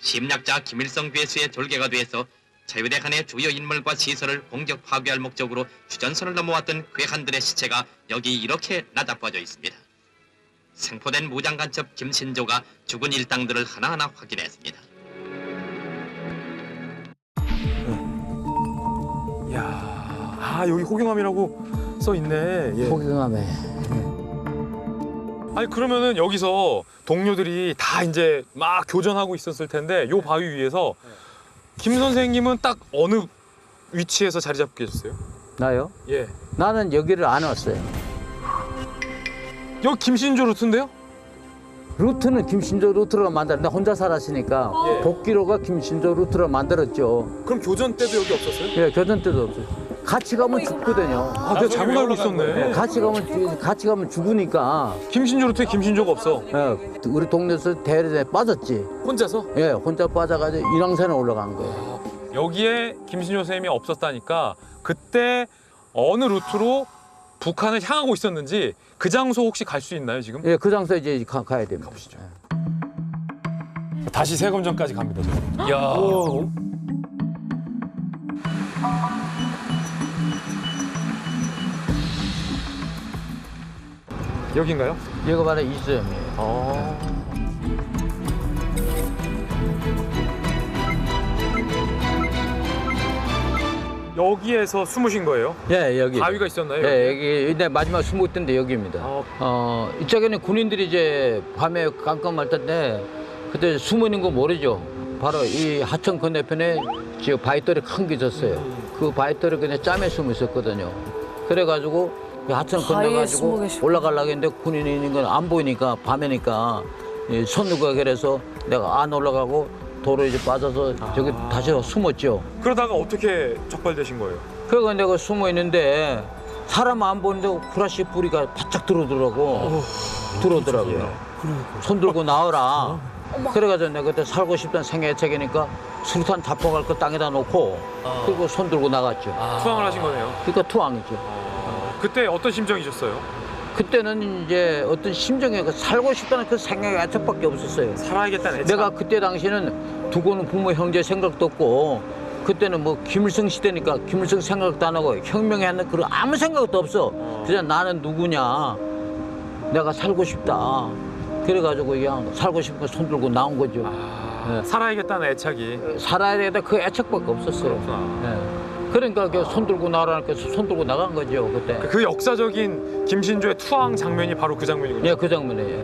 심리학자 김일성 괴수의 졸개가 돼서 자유대 간의 주요 인물과 시설을 공격 파괴할 목적으로 휴전선을 넘어왔던 괴한들의 시체가 여기 이렇게 나다빠져 있습니다. 생포된 무장간첩 김신조가 죽은 일당들을 하나하나 확인했습니다. 아, 여기 호경암이라고 써 있네. 예. 호경암에. 아니 그러면은 여기서 동료들이 다 이제 막 교전하고 있었을 텐데 요 바위 위에서 김 선생님은 딱 어느 위치에서 자리 잡고 계셨어요? 나요? 예. 나는 여기를 안 왔어요. 여기 김신조 루트인데요? 루트는 김신조 루트로 만들었는데 혼자 살았으니까 예. 복귀로가 김신조 루트로 만들었죠. 그럼 교전 때도 여기 없었어요? 예, 교전 때도 없어요. 같이 가면 죽거든요. 아, 내가 잘못 알고 있었네. 예, 같이 가면 죽으니까. 김신조 루트에 김신조가 없어. 예, 우리 동네에서 대련에 빠졌지. 혼자서? 예, 혼자 빠져가지고 인왕산에 올라간 거예요. 여기에 김신조 선생님이 없었다니까 그때 어느 루트로 북한을 향하고 있었는지 그 장소 혹시 갈 수 있나요 지금? 예, 그 장소에 이제 가야 됩니다. 가보시죠. 다시 세검전까지 갑니다. 저희. 야. 여긴가요? 여기가 바로 이수염이에요. 여기에서 숨으신 거예요? 예, 여기. 바위가 있었나요? 예, 여기 내 마지막 숨었던 데 여기입니다. 이쪽에는 군인들이 이제 밤에 깜깜할 텐데 그때 숨어 있는 거 모르죠. 바로 이 하천 건너편에 지금 바위돌이 큰 게 있었어요. 그 바위돌이 그냥 짬에 숨어 있었거든요. 그래가지고 그 하천 건너가지고 올라가려고 했는데 군인이 있는 건 안 보이니까 밤에니까 손 누가 그래서 내가 안 올라가고 도로 이제 빠져서 저기 다시 숨었죠. 그러다가 어떻게 적발되신 거예요? 그래서 내가 숨어 있는데 사람 안 보는데 후라시 뿌리가 바짝 들어오더라고요. 손 들고 나와라. 그래가지고 내가 그때 살고 싶다는 생애책이니까 수류탄 잡아갈 거 땅에다 놓고 그리고 손 들고 나갔죠. 투항을 하신 거네요? 그러니까 투항이죠. 그때 어떤 심정이셨어요? 그때는 이제 어떤 심정이 살고 싶다는 그 생각이 애착밖에 없었어요. 살아야겠다는 애착? 내가 그때 당시에는 두고는 부모 형제 생각도 없고 그때는 뭐 김일성 시대니까 김일성 생각도 안 하고 혁명에 하는 그런 아무 생각도 없어. 그냥 나는 누구냐. 내가 살고 싶다. 그래가지고 그냥 살고 싶은 거 손 들고 나온 거죠. 네. 살아야겠다는 애착이. 살아야 되겠다 그 애착밖에 없었어요. 네. 그러니까 손 들고 나라니까 손 들고 나간 거죠 그때. 그 역사적인 김신조의 투항 장면이 바로 그 장면이군요. 네, 그 장면이에요.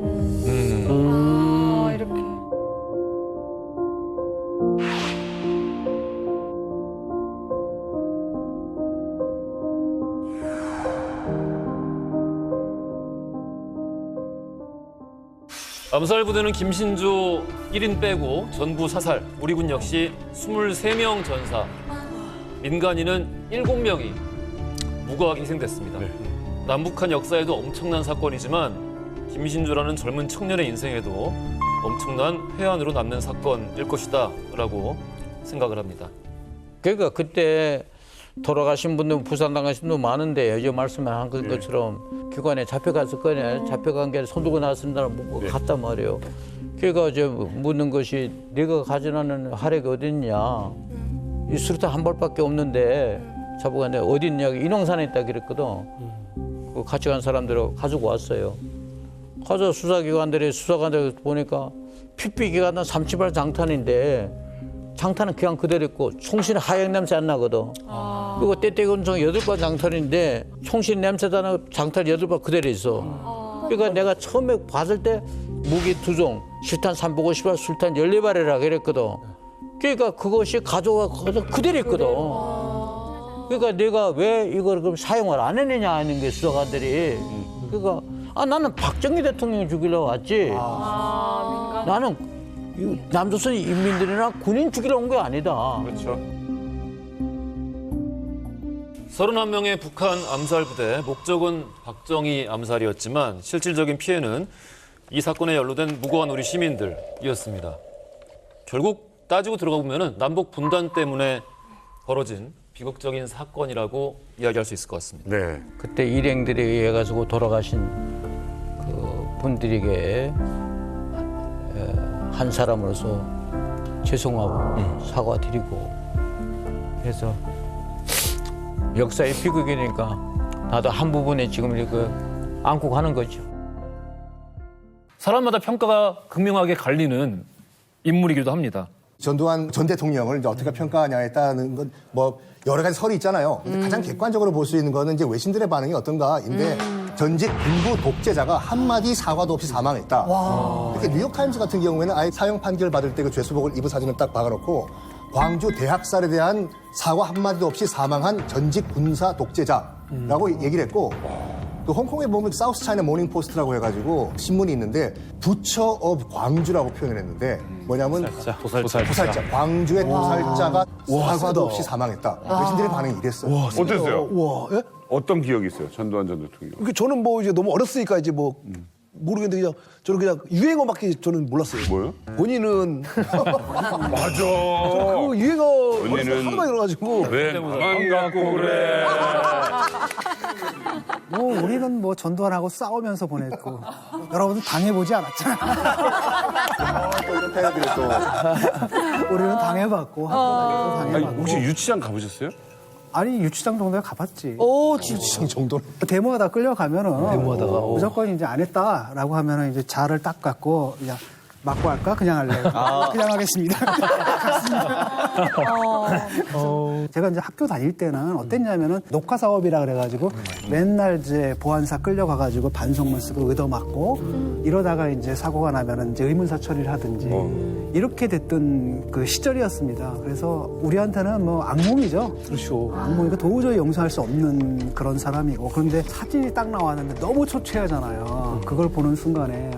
이렇게. 암살 부대는 김신조 1인 빼고 전부 사살, 우리 군 역시 23명 전사, 민간인은 7명이 무고하게 희생됐습니다. 남북한 역사에도 엄청난 사건이지만 김신조라는 젊은 청년의 인생에도 엄청난 회한으로 남는 사건일 것이다 라고 생각을 합니다. 그러니까 그때 돌아가신 분들, 부산당하신 분들 많은데 요즘 말씀한 것처럼 기관에 잡혀갔을 거냐, 잡혀간 게 손 들고 나왔습니다. 뭐 갔단 말이에요. 그러니까 이제 묻는 것이 네가 가져가는 활약이 어디 있냐. 이 수류탄 한 발밖에 없는데 잡아갔는데 어디 있냐. 인왕산에 있다 그랬거든. 그 같이 간 사람들을 가지고 왔어요. 가서 수사기관들이 보니까 핏비기가 난 30발 장탄인데 장탄은 그냥 그대로 있고 총신 하얀 냄새 안 나거든. 그리고 떼떼건총 8발 장탄인데 총신 냄새도 안 나고 장탄 8발 그대로 있어. 그러니까 내가 처음에 봤을 때 무기 2종, 실탄 350발, 술탄 14발이라 그랬거든. 그러니까 그것이 가져가서 그대로 있거든. 그러니까 내가 왜 이걸 그럼 사용을 안 했느냐 하는 게 수사관들이. 그러니까 나는 박정희 대통령 죽이러 왔지. 나는 남조선 인민들이나 군인 죽이러 온 게 아니다. 그렇죠. 31명의 북한 암살 부대, 목적은 박정희 암살이었지만 실질적인 피해는 이 사건에 연루된 무고한 우리 시민들이었습니다. 결국 따지고 들어가 보면은 남북 분단 때문에 벌어진 비극적인 사건이라고 이야기할 수 있을 것 같습니다. 네. 그때 일행들에 의해 가지고 돌아가신 그 분들에게 한 사람으로서 죄송하고 사과드리고 그래서 역사의 비극이니까 나도 한 부분에 지금 이렇게 안고 가는 거죠. 사람마다 평가가 극명하게 갈리는 인물이기도 합니다. 전두환 전 대통령을 이제 어떻게 평가하냐에 따른 건 뭐 여러 가지 설이 있잖아요. 근데 가장 객관적으로 볼 수 있는 거는 이제 외신들의 반응이 어떤가인데 전직 군부 독재자가 한마디 사과도 없이 사망했다. 이렇게 뉴욕타임즈 같은 경우에는 아예 사형 판결 받을 때 그 죄수복을 입은 사진을 딱 박아놓고 광주 대학살에 대한 사과 한마디도 없이 사망한 전직 군사 독재자라고 얘기를 했고 그 홍콩에 보면 사우스 차이나 모닝 포스트라고 해가지고 신문이 있는데 부처 업 광주라고 표현을 했는데 뭐냐면 도살자. 광주의 도살자가 사과도 없이 사망했다. 외신들의 반응이 이랬어요. 어땠어요? 와, 예? 어떤 기억이 있어요? 전두환 전 대통령. 그러니까 저는 뭐 이제 너무 어렸으니까 이제 뭐 모르겠는데 그냥 저는 그냥 유행어밖에 저는 몰랐어요. 뭐요? 본인은 맞아. 그 유행어 본인은 하나만 일어나가지고 왜 나만 갖고 그래? 뭐 우리는 뭐 전두환하고 싸우면서 보냈고 여러분은 당해보지 않았잖아. 우리는 당해봤고 학교 다니면서 당해봤고. 혹시 유치장 가보셨어요? 아니 유치장 정도에 가봤지. 오, 유치장 정도. 데모하다 끌려가면은 데모하다가, 무조건 이제 안 했다라고 하면은 이제 자를 딱 갖고 야 맞고 할까 그냥 할래. 그냥 하겠습니다. 제가 이제 학교 다닐 때는 어땠냐면은 녹화 사업이라 그래가지고 맨날 이제 보안사 끌려가가지고 반성문 쓰고 의도맞고 이러다가 이제 사고가 나면은 이제 의문사 처리를 하든지 이렇게 됐던 그 시절이었습니다. 그래서 우리한테는 뭐 악몽이죠. 그렇죠. 악몽이니까 도저히 용서할 수 없는 그런 사람이고 그런데 사진이 딱 나왔는데 너무 초췌하잖아요. 그걸 보는 순간에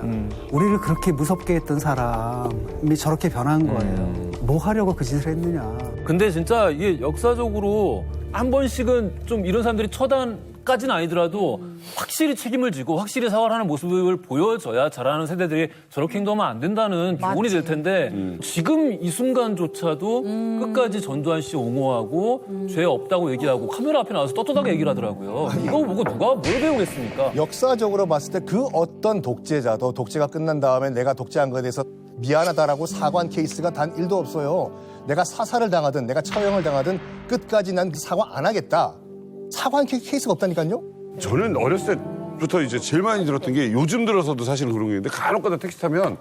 우리를 그렇게 무섭게 했던 사람이 저렇게 변한 거예요. 뭐 하려고 그 짓을 했느냐. 근데 진짜 이게 역사적으로 한 번씩은 좀 이런 사람들이 처단까지는 아니더라도 확실히 책임을 지고 확실히 사과를 하는 모습을 보여줘야 자라는 세대들이 저렇게 행동하면 안 된다는 교훈이 될 텐데 지금 이 순간조차도 끝까지 전두환 씨 옹호하고 죄 없다고 얘기하고 카메라 앞에 나와서 떳떳하게 얘기를 하더라고요. 이거 보고 누가 뭘 배우겠습니까? 역사적으로 봤을 때 그 어떤 독재자도 독재가 끝난 다음에 내가 독재한 것에 대해서 미안하다라고 사과한 케이스가 단 1도 없어요. 내가 사살을 당하든 내가 처형을 당하든 끝까지 난 사과 안 하겠다. 사과한 케이스가 없다니까요. 저는 어렸을 때부터 이제 제일 많이 들었던 게 요즘 들어서도 사실은 그런 게 있는데 간혹가다 택시 타면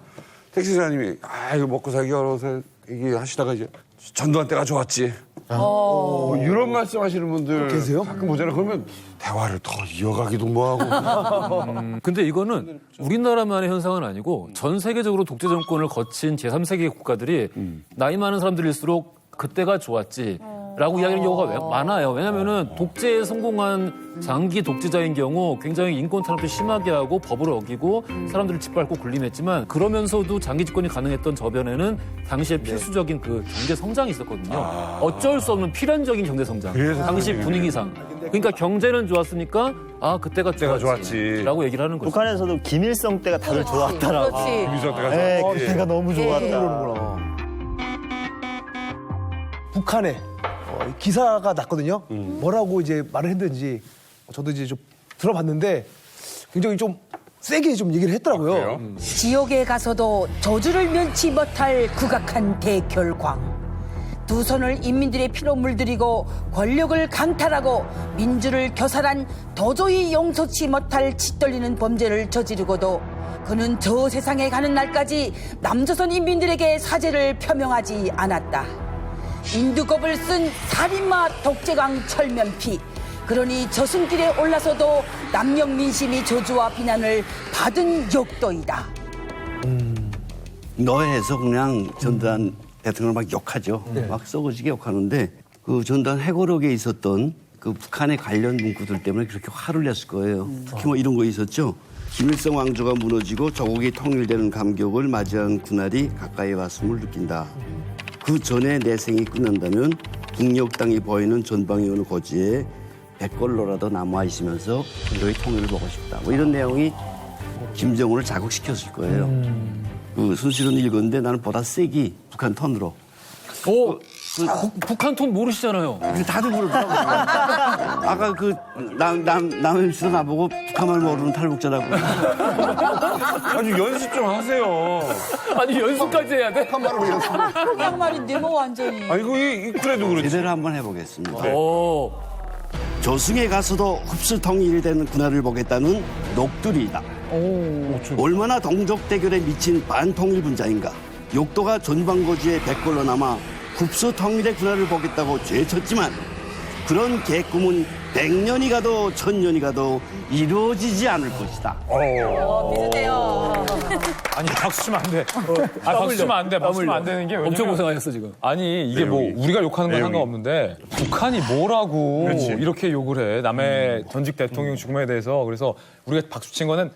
택시 기사님이 이거 먹고 살기 어려워서 얘기하시다가 이제 전두환 때가 좋았지. 뭐 이런 말씀하시는 분들 계세요? 가끔 보잖아요. 그러면 대화를 더 이어가기도 뭐하고. 근데 이거는 우리나라만의 현상은 아니고 전 세계적으로 독재 정권을 거친 제3세계 국가들이 나이 많은 사람들일수록 그때가 좋았지. 라고 이야기하는 경우가 많아요. 왜냐면은 독재에 성공한 장기 독재자인 경우 굉장히 인권 탄압도 심하게 하고 법을 어기고 사람들을 짓밟고 군림했지만 그러면서도 장기 집권이 가능했던 저변에는 당시에 필수적인 그 경제 성장이 있었거든요. 어쩔 수 없는 필연적인 경제 성장. 당시 분위기상. 그러니까 경제는 좋았으니까 그때가 좋았지. 라고 얘기를 하는 거죠. 북한에서도 김일성 때가 다들 좋았다라고. 김일성 때가 네, 좋았지. 그때가 너무 좋았다. 북한에 기사가 났거든요. 뭐라고 이제 말을 했는지 저도 이제 좀 들어봤는데 굉장히 좀 세게 좀 얘기를 했더라고요. 지옥에 가서도 저주를 면치 못할 국악한 대결광. 두 손을 인민들의 피로 물들이고 권력을 강탈하고 민주를 교살한 도저히 용서치 못할 짓떨리는 범죄를 저지르고도 그는 저 세상에 가는 날까지 남조선 인민들에게 사죄를 표명하지 않았다. 인두겁을 쓴 살인마 독재광 철면피. 그러니 저승길에 올라서도 남녘 민심이 저주와 비난을 받은 욕도이다. 너해서 그냥 전두환 대통령을 막 욕하죠. 막 썩어지게 욕하는데 그 전두환 회고록에 있었던 그 북한의 관련 문구들 때문에 그렇게 화를 냈을 거예요. 특히 뭐 이런 거 있었죠. 김일성 왕조가 무너지고 조국이 통일되는 감격을 맞이한 그날이 가까이 왔음을 느낀다. 그 전에 내 생이 끝난다면 북녘 땅이 보이는 전방에 어느 고지에 백걸로라도 남아 있으면서 너의 통일을 보고 싶다. 뭐 이런 내용이 김정은을 자극시켰을 거예요. 그 순실은 읽었는데 나는 보다 세게 북한 톤으로. 북한 톤 모르시잖아요. 다들 모르더라고요. 아까 그 남MC도 나보고 북한말 모르는 탈북자라고. 아니 연습 좀 하세요. 아니 연습까지 해야 돼? 북한말로 연습. 양말인데 뭐 완전히. 아니 그래도 그렇지. 제대로 한번 해보겠습니다. 네. 조승에 가서도 흡수 통일이 되는 그날을 보겠다는 녹두리이다. 얼마나 동족 대결에 미친 반통일 분자인가. 욕도가 전방거지에 백골로 남아 국수 통일의 군화를 보겠다고 죄쳤지만 그런 개꿈은 100년이 가도 1000년이 가도 이루어지지 않을 것이다. 비슷해요. 아니 박수 치면 안 돼. 박수 치면 안 돼. 박수 치면 안 되는 게 왜냐면 엄청 고생하셨어 지금. 아니 이게 뭐 우리가 욕하는 건 상관없는데 북한이 뭐라고 그렇지. 이렇게 욕을 해 남의 전직 대통령 죽음에 대해서. 그래서 우리가 박수 친 거는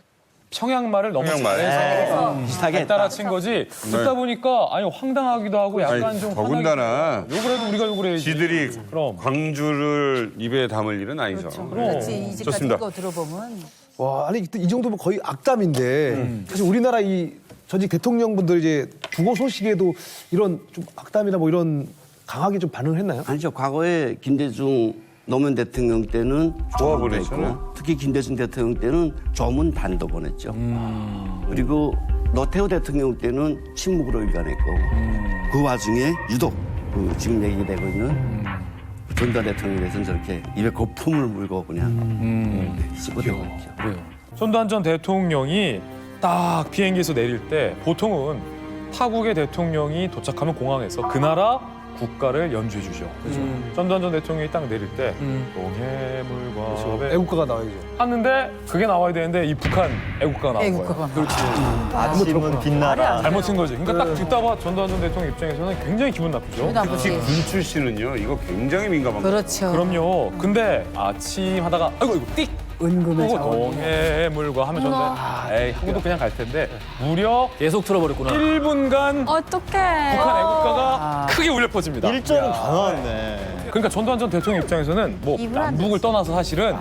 평양말을 너무 잘해서 비슷하게 따라친 거지. 듣다 보니까 아니 황당하기도 하고 약간 아니, 좀 더군다나 욕을 해도 우리가 욕을 해야지. 지들이 그럼. 광주를 입에 담을 일은 아니죠. 그렇지. 이제까지 좋습니다. 이거 들어보면. 와, 아니 이 정도면 거의 악담인데 사실 우리나라 이 전직 대통령분들 이제 주거 소식에도 이런 좀 악담이나 뭐 이런 강하게 좀 반응을 했나요? 아니죠. 과거에 김대중 노무현 대통령 때는 좋아 조문도 보냈잖아요. 했고, 특히 김대중 대통령 때는 조문 단도 보냈죠. 그리고 노태우 대통령 때는 침묵으로 일관했고 그 와중에 유독 그 지금 얘기되고 있는 전두환 대통령에 대해서는 저렇게 입에 거품을 물고 그냥 씹어대고 있죠. 전두환 전 대통령이 딱 비행기에서 내릴 때 보통은 타국의 대통령이 도착하면 공항에서 그 나라 국가를 연주해 주죠. 전두환 전 대통령이 딱 내릴 때 동해물과 애국가가 나와야죠. 하는데 그게 나와야 되는데 이 북한 애국가가 나온 거예요. 그렇지. 아침은 빛나라. 잘못 쓴 거지. 그러니까 딱 듣다 봐 전두환 전 대통령 입장에서는 굉장히 기분 나쁘죠. 특히 군 출신은요, 이거 굉장히 민감한 거예요. 그렇죠. 그럼요. 근데 아침 하다가 아이고 띡 은금의 보고 자원. 동해물과 하면 저인데 에이 하고도 그냥 갈 텐데 무려 계속 틀어버렸구나. 1분간 어떡해. 북한 애국가가 크게 울려 퍼집니다. 일정은 다 나왔네. 그러니까 전두환 전 대통령 입장에서는 뭐 남북을 떠나서 사실은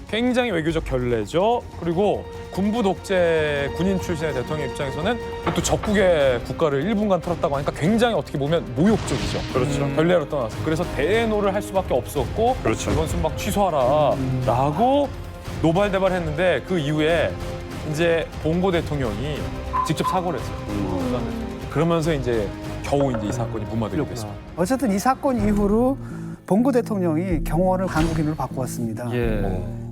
굉장히 외교적 결례죠. 그리고 군부 독재 군인 출신의 대통령 입장에서는 또 적국의 국가를 1분간 틀었다고 하니까 굉장히 어떻게 보면 모욕적이죠. 그렇죠. 결례로 떠나서. 그래서 대노를 할 수밖에 없었고 그렇죠. 이번 순방 취소하라라고 노발대발했는데 그 이후에 이제 봉고 대통령이 직접 사과를 했어요. 그러면서 이제 겨우 이제 이 사건이 무마되게 됐습니다. 어쨌든 이 사건 이후로 봉고 대통령이 경호원을 한국인으로 바꾸었습니다.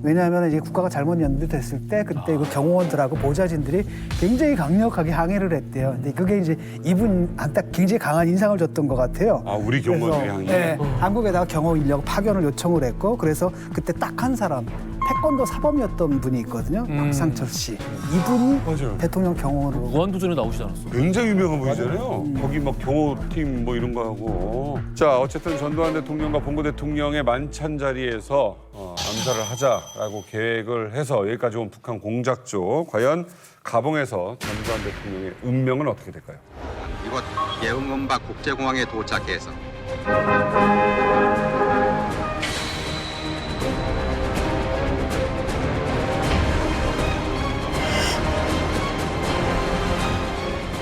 왜냐하면 이제 국가가 잘못 연루됐을 때 그때 그 경호원들하고 보좌진들이 굉장히 강력하게 항의를 했대요. 근데 그게 이제 이분한테 굉장히 강한 인상을 줬던 것 같아요. 아, 우리 경호원들이 항의? 네, 한국에다가 경호 인력 파견을 요청을 했고 그래서 그때 딱 한 사람 태권도 사범이었던 분이 있거든요. 박상철 씨. 이분이 맞아요. 대통령 경호원으로 무한도전에 나오시지 않았어? 굉장히 유명한 분이잖아요. 거기 막 경호팀 뭐 이런 거 하고. 자, 어쨌든 전두환 대통령과 봉고 대통령의 만찬 자리에서 암살을 하자라고 계획을 해서 여기까지 온 북한 공작조. 과연 가봉에서 전두환 대통령의 운명은 어떻게 될까요? 이곳 예응음박 국제공항에 도착해서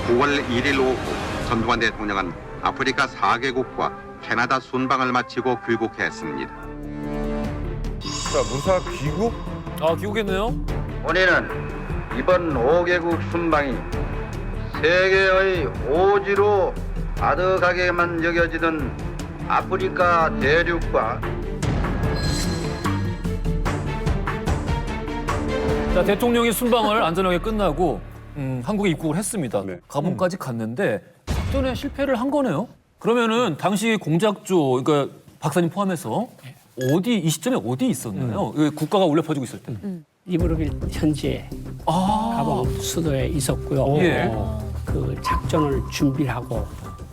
(9월 1일) 오후 전두환 대통령은 아프리카 4개국과 캐나다 순방을 마치고 귀국했습니다. 자, 무사 귀국? 아 귀국했네요. 본인은 이번 5개국 순방이 세계의 오지로 아득하게만 여겨지던 아프리카 대륙과 자 대통령이 순방을 안전하게 끝나고 한국에 입국을 했습니다. 가봉까지 갔는데 작전에 실패를 한 거네요. 그러면은 당시 공작조, 그러니까 박사님 포함해서 이 시점에 어디 있었나요? 국가가 울려 퍼지고 있을 때. 리브르빌 현지에 가봉 수도에 있었고요. 예. 그 작전을 준비하고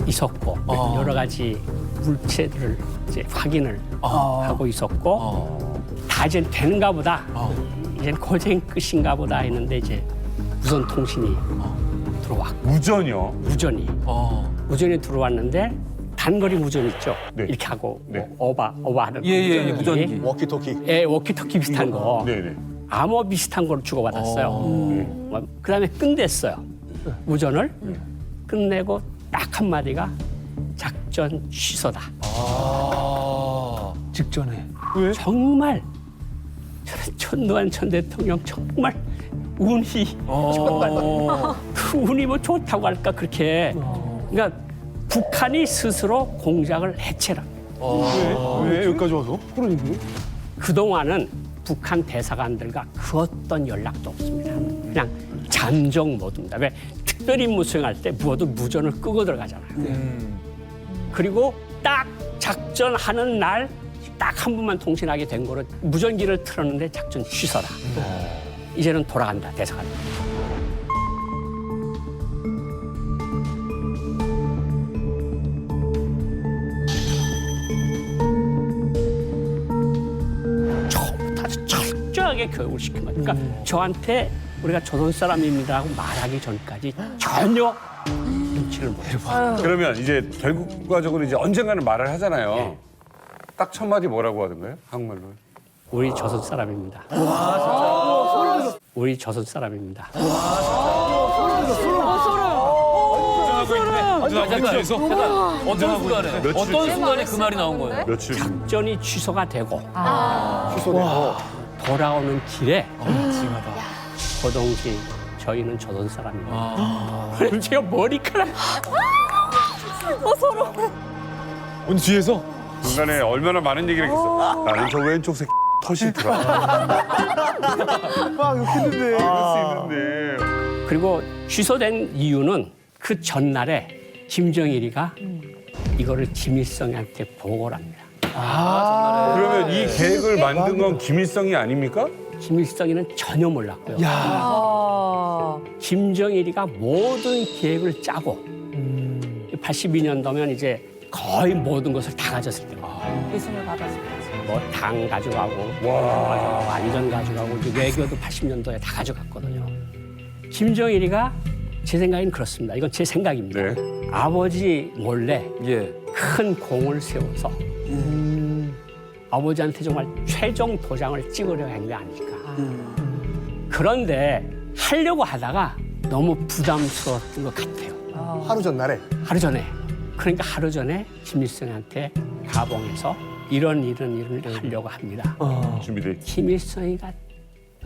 있었고 여러 가지 물체들을 이제 확인을 하고 있었고 다 이제 되는가 보다. 이제 고생 끝인가 보다 했는데 이제 무선 통신이 들어왔고. 무전이요? 무전이. 무전이 들어왔는데 단거리 무전 있죠. 이렇게 하고 오버하는 무전기. 워키토키. 예, 워키토키 비슷한 거. 네네. 암호 비슷한 걸 주고받았어요. 그다음에 끝냈어요. 무전을 끝내고 딱 한마디가 작전 취소다. 직전에. 왜? 정말 전두환 전 대통령 정말 운이 정말 그 운이 뭐 좋다고 할까 그렇게. 그러니까 북한이 스스로 공작을 해체라. 왜 여기까지 와서? 그러니까. 그동안은 북한 대사관들과 그 어떤 연락도 없습니다. 그냥 잠정 모드입니다. 왜 특별 임무 수행할 때 모두 무전을 끄고 들어가잖아요. 그리고 딱 작전하는 날 딱 한 번만 통신하게 된 거로 무전기를 틀었는데 작전 취소다. 이제는 돌아간다, 대사관. 처음부터 아주 철저하게 교육을 시킨 거예요. 그러니까 저한테 우리가 조선 사람입니다라고 말하기 전까지 전혀 눈치를 못 해요. 그러면 이제 결과적으로 이제 언젠가는 말을 하잖아요. 딱 첫 마디 뭐라고 하던가요? 한국말로. 우리 조선 사람입니다. 우리 조선 사람입니다. 어떤 순간에 그 말이 나온 거예요? 며칠 작전이 취소가 되고 돌아오는 길에 고동지 저희는 조선 사람입니다. 제가 머리카락 서로. 오늘 뒤에서 중간에 얼마나 많은 얘기를 했겠어. 나는 저 왼쪽 새끼 털 싫더라. 막 욕했는데. 그럴 수 있는데. 그리고 취소된 이유는 그 전날에 김정일이가 이거를 김일성한테 보고를 합니다. 그러면 이 계획을 만든 건 김일성이 아닙니까? 김일성이는 전혀 몰랐고요. 아. 김정일이가 모든 계획을 짜고 82년도면 이제 거의 모든 것을 다 가졌을 때고 기승을 받았을 거지. 뭐 당 가져가고 가져가고 안전 가져가고 이제 외교도 80년도에 다 가져갔거든요. 김정일이가 제 생각엔 그렇습니다. 이건 제 생각입니다. 아버지 몰래 큰 공을 세워서 아버지한테 정말 최종 도장을 찍으려 한 게 아닐까. 그런데 하려고 하다가 너무 부담스러웠던 것 같아요. 하루 전날에? 하루 전에. 그러니까 하루 전에 김일성한테 가봉해서 이런 일을 하려고 합니다. 준비돼. 김일성이가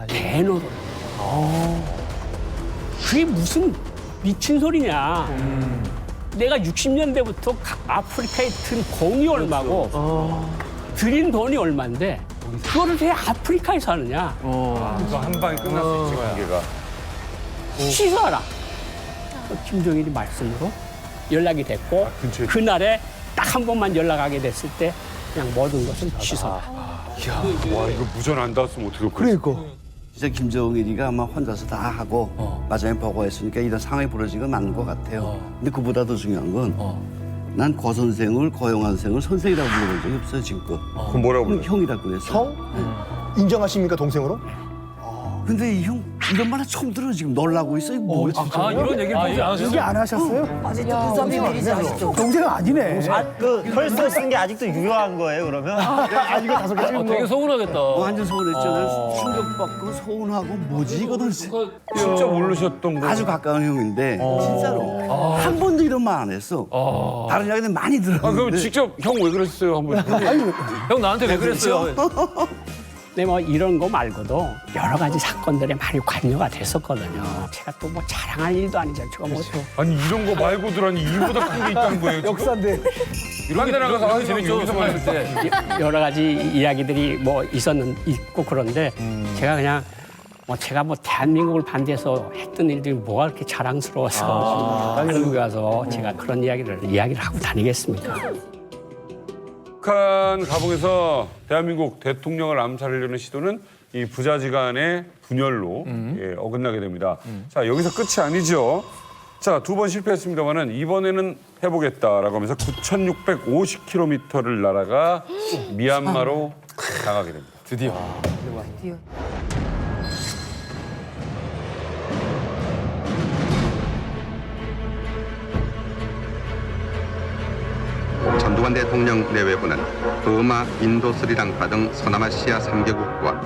대노를. 그게 무슨 미친 소리냐. 내가 60년대부터 아프리카에 든 공이 얼마고 들인 돈이 얼마인데 그거를 왜 아프리카에서 하느냐. 그래서 한 방에 끝날 수 있지, 관계가. 취소하라. 김정일이 말씀으로 연락이 됐고 그날에 딱 한 번만 연락하게 됐을 때 그냥 모든 것은 취소다. 와, 이거 무전 안 닿았으면 어떻게 그러니까. 진짜 김정일이가 아마 혼자서 다 하고 마지막에 보고했으니까 이런 상황이 벌어진 건 맞는 것 같아요. 근데 그보다 더 중요한 건 난 고 선생을 고영한 선생을 선생이라고 불러본 적이 없어요 지금껏. 그럼 뭐라고 불러요? 형이라고 그랬어요. 형? 인정하십니까 동생으로? 근데 이 형 이런 말 처음 들어 지금 놀라고 있어 이거 뭐야 진짜. 이런 얘기를 보지 않으셨어요? 얘기 안 하셨어요? 아직도 무자비밀이지 아직도. 동생은 아니네. 그 혈서 쓴 게 아직도 유효한 거예요, 그러면? 이거 다섯 개 찍은 거. 되게 서운하겠다. 완전 서운했죠. 난 충격받고 서운하고 뭐지 이거는 진짜 모르셨던 거. 아주 가까운 형인데 진짜로 한 번도 이런 말 안 했어. 다른 이야기는 많이 들었는데. 그럼 직접 형 왜 그랬어요 한번. 형 나한테 왜 그랬어요? 근데 뭐 이런 거 말고도 여러 가지 사건들에 많이 관여가 됐었거든요. 제가 또 뭐 자랑할 일도 아니죠. 제가 뭐 아니 이런 거 말고도 아니 이보다 큰 게 있다는 거예요. 역사인데. 이런 데 나가서 하는 재밌죠, 여기서 봤을 때. 여러 가지 이야기들이 뭐 있고 그런데 제가 그냥 뭐 제가 뭐 대한민국을 반대해서 했던 일들이 뭐가 그렇게 자랑스러워서 한국에 가서 제가 그런 이야기를 하고 다니겠습니까? 북한 가봉에서 대한민국 대통령을 암살하려는 시도는 이 부자지간의 분열로 어긋나게 됩니다. 자, 여기서 끝이 아니죠. 자, 2번 실패했습니다만은 이번에는 해보겠다라고 하면서 9,650km를 날아가 미얀마로 나가게 됩니다. 드디어. 전두환 대통령 내외부는 버마, 인도, 스리랑카 등 서남아시아 3개국과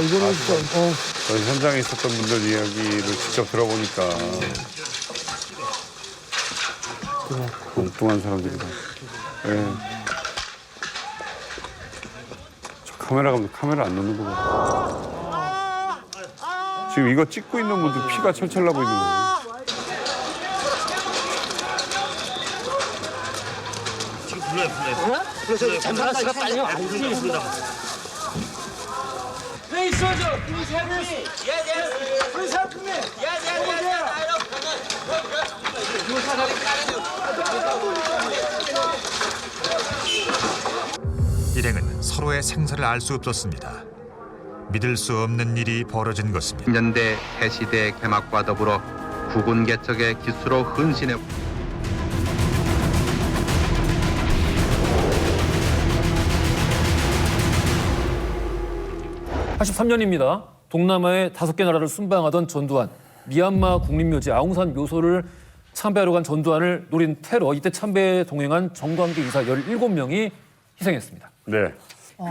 이거는 진짜. 저희 현장에 있었던 분들 이야기를 직접 들어보니까 엉뚱한 사람들이다. 예. 저 카메라 감독 카메라 안 놓는 거 봐. 지금 이거 찍고 있는 분들 피가 철철 나고 있는 거예요. 지금 불러요. 잠깐 시간요. 안 불러. Please, soldier, please help me. Yes, yes. Please help me. Yes, yes, yes. 일행은 서로의 생사를 알 수 없었습니다. 믿을 수 없는 일이 벌어진 것입니다. 년대 해시대 개막과 더불어 국군 개척의 기수로 헌신해 83년입니다. 동남아의 5개 나라를 순방하던 전두환, 미얀마 국립묘지 아웅산 묘소를 참배하러 간 전두환을 노린 테러, 이때 참배에 동행한 정관계 인사 17명이 희생했습니다. 네.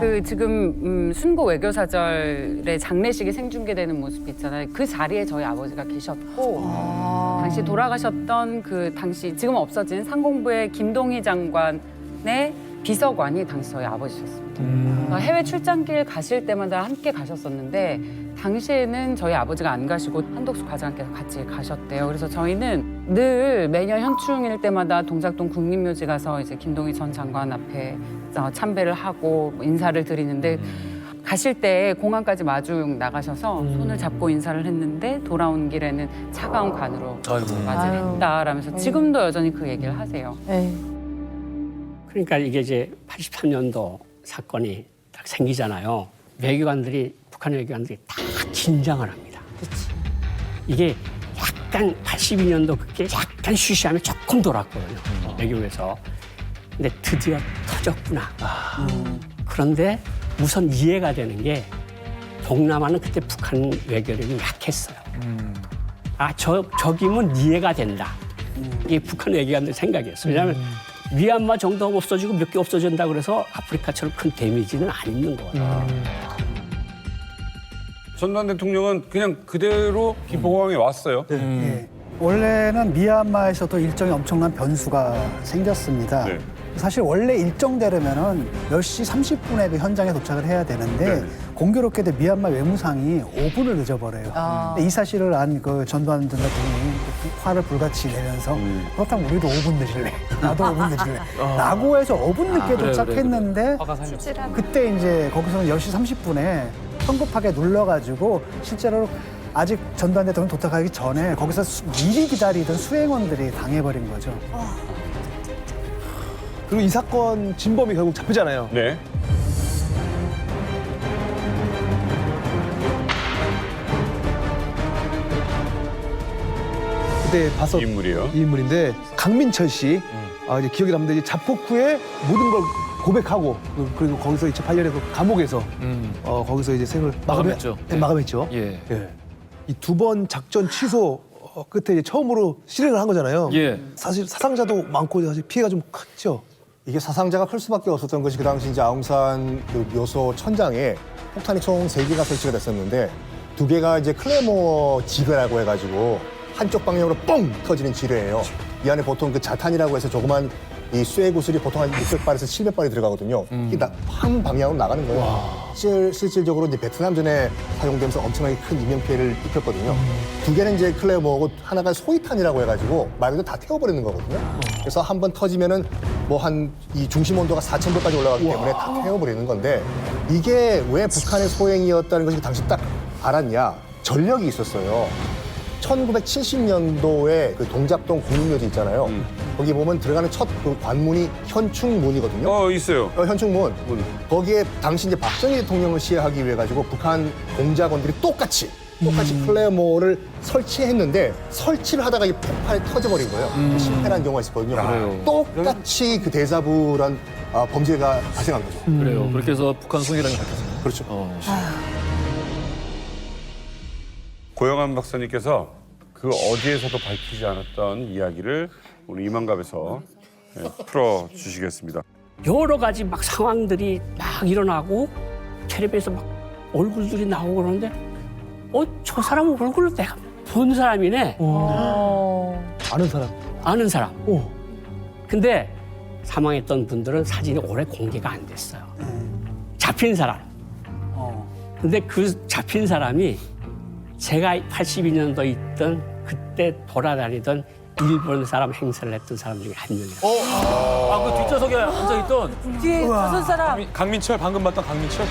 그 지금 순고 외교사절의 장례식이 생중계되는 모습 있잖아요. 그 자리에 저희 아버지가 계셨고 당시 돌아가셨던 그 당시 지금 없어진 상공부의 김동희 장관의 비서관이 당시 저희 아버지셨습니다. 해외 출장길 가실 때마다 함께 가셨었는데 당시에는 저희 아버지가 안 가시고 한덕수 과장께서 같이 가셨대요. 그래서 저희는 늘 매년 현충일 때마다 동작동 국립묘지 가서 이제 김동희 전 장관 앞에 참배를 하고 인사를 드리는데 가실 때 공항까지 마중 나가셔서 손을 잡고 인사를 했는데 돌아온 길에는 차가운 관으로 맞이를 했다라면서 지금도 여전히 그 얘기를 하세요. 그러니까 이게 이제 83년도 사건이 딱 생기잖아요. 외교관들이 북한 외교관들이 다 긴장을 합니다. 이게 약간 82년도 그게 약간 쉬쉬하면 조금 돌았거든요. 외교에서. 근데 드디어 터졌구나. 그런데 우선 이해가 되는 게 동남아는 그때 북한 외교력이 약했어요. 저기면 이해가 된다. 이게 북한 외교관들 생각이었어요. 왜냐하면 미얀마 정도가 없어지고 몇 개 없어진다 그래서 아프리카처럼 큰 데미지는 안 있는 거예요. 전두환 대통령은 그냥 그대로 기포공항에 왔어요. 네. 원래는 미얀마에서도 일정이 엄청난 변수가 생겼습니다. 네. 사실 원래 일정대로면은 10시 30분에 그 현장에 도착을 해야 되는데 공교롭게도 미얀마 외무상이 5분을 늦어버려요. 근데 이 사실을 안 그 전두환 전 대통령이 화를 불같이 내면서 그렇다면 우리도 5분 늦을래. 나도 5분 늦을래. 라고 해서 5분 늦게 도착했는데 그때 이제 거기서는 10시 30분에 성급하게 눌러가지고 실제로 아직 전두환 대통령 도착하기 전에 거기서 미리 기다리던 수행원들이 당해버린 거죠. 그리고 이 사건 진범이 결국 잡히잖아요. 네. 그때 봤었 이 인물이요. 이 인물인데 강민철 씨. 이제 기억이 남는데 이제 자폭 후에 모든 걸 고백하고 그리고 거기서 2008년에 그 감옥에서 거기서 이제 생을 마감했죠. 마감했죠. 예. 이 2번 작전 취소 끝에 이제 처음으로 실행을 한 거잖아요. 예. 사실 사상자도 많고 사실 피해가 좀 컸죠. 이게 사상자가 클 수밖에 없었던 것이 그 당시 이제 아웅산 그 묘소 천장에 폭탄이 총 3개가 설치가 됐었는데 2개가 이제 클레모어 지뢰라고 해가지고 한쪽 방향으로 뻥 터지는 지뢰예요. 이 안에 보통 그 자탄이라고 해서 조그만 이 쇠 구슬이 보통 한 600발에서 700발이 들어가거든요. 이게 한 방향으로 나가는 거예요. 실질적으로 이제 베트남전에 사용되면서 엄청나게 큰 인명피해를 입혔거든요. 2개는 이제 클레모어고 하나가 소위탄이라고 해가지고 말 그대로 다 태워버리는 거거든요. 그래서 한 번 터지면은 뭐 한 이 중심 온도가 4000도까지 올라가기 때문에 다 태워버리는 건데 이게 왜 북한의 소행이었다는 것이 당시 딱 알았냐? 전력이 있었어요. 1970년도에 그 동작동 국립묘지 있잖아요. 거기 보면 들어가는 첫 그 관문이 현충문이거든요. 있어요. 현충문. 거기에 당시 이제 박정희 대통령을 시해하기 위해 가지고 북한 공작원들이 똑같이 클레모어를 설치했는데 설치를 하다가 이 폭발이 터져버린 거예요. 실패한 경우가 있었거든요. 똑같이 그 대자부란 범죄가 발생한 거죠. 그래요. 그렇게 해서 북한 송이라는 게 밝혀졌네요. 그렇죠. 고영한 박사님께서 그 어디에서도 밝히지 않았던 이야기를 오늘 이만갑에서 풀어주시겠습니다. 여러 가지 막 상황들이 막 일어나고 텔레비에서 막 얼굴들이 나오고 그러는데 저 사람 얼굴을 내가 본 사람이네. 아는 사람. 근데 사망했던 분들은 사진이 오래 공개가 안 됐어요. 잡힌 사람. 근데 그 잡힌 사람이 제가 82년도 있던 그때 돌아다니던 일본 사람 행사를 했던 사람 중에 한 명이라. 그 뒷좌석에 앉아있던. 뒤에 조선 사람. 강민철 방금 봤던 강민철.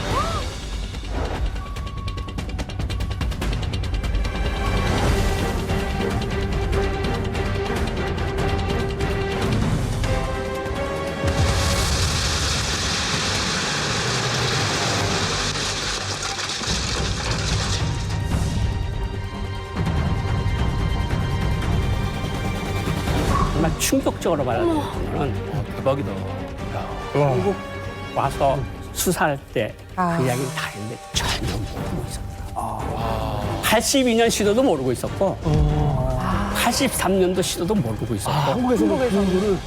정말 충격적으로 받았던 거는 대박이다. 한국 와서 수사할 때 그 이야기를 다 했는데 전혀 모르고 있었다. 82년 시도도 모르고 있었고 83년도 시도도 모르고 있었고 한국에서는 그런 거를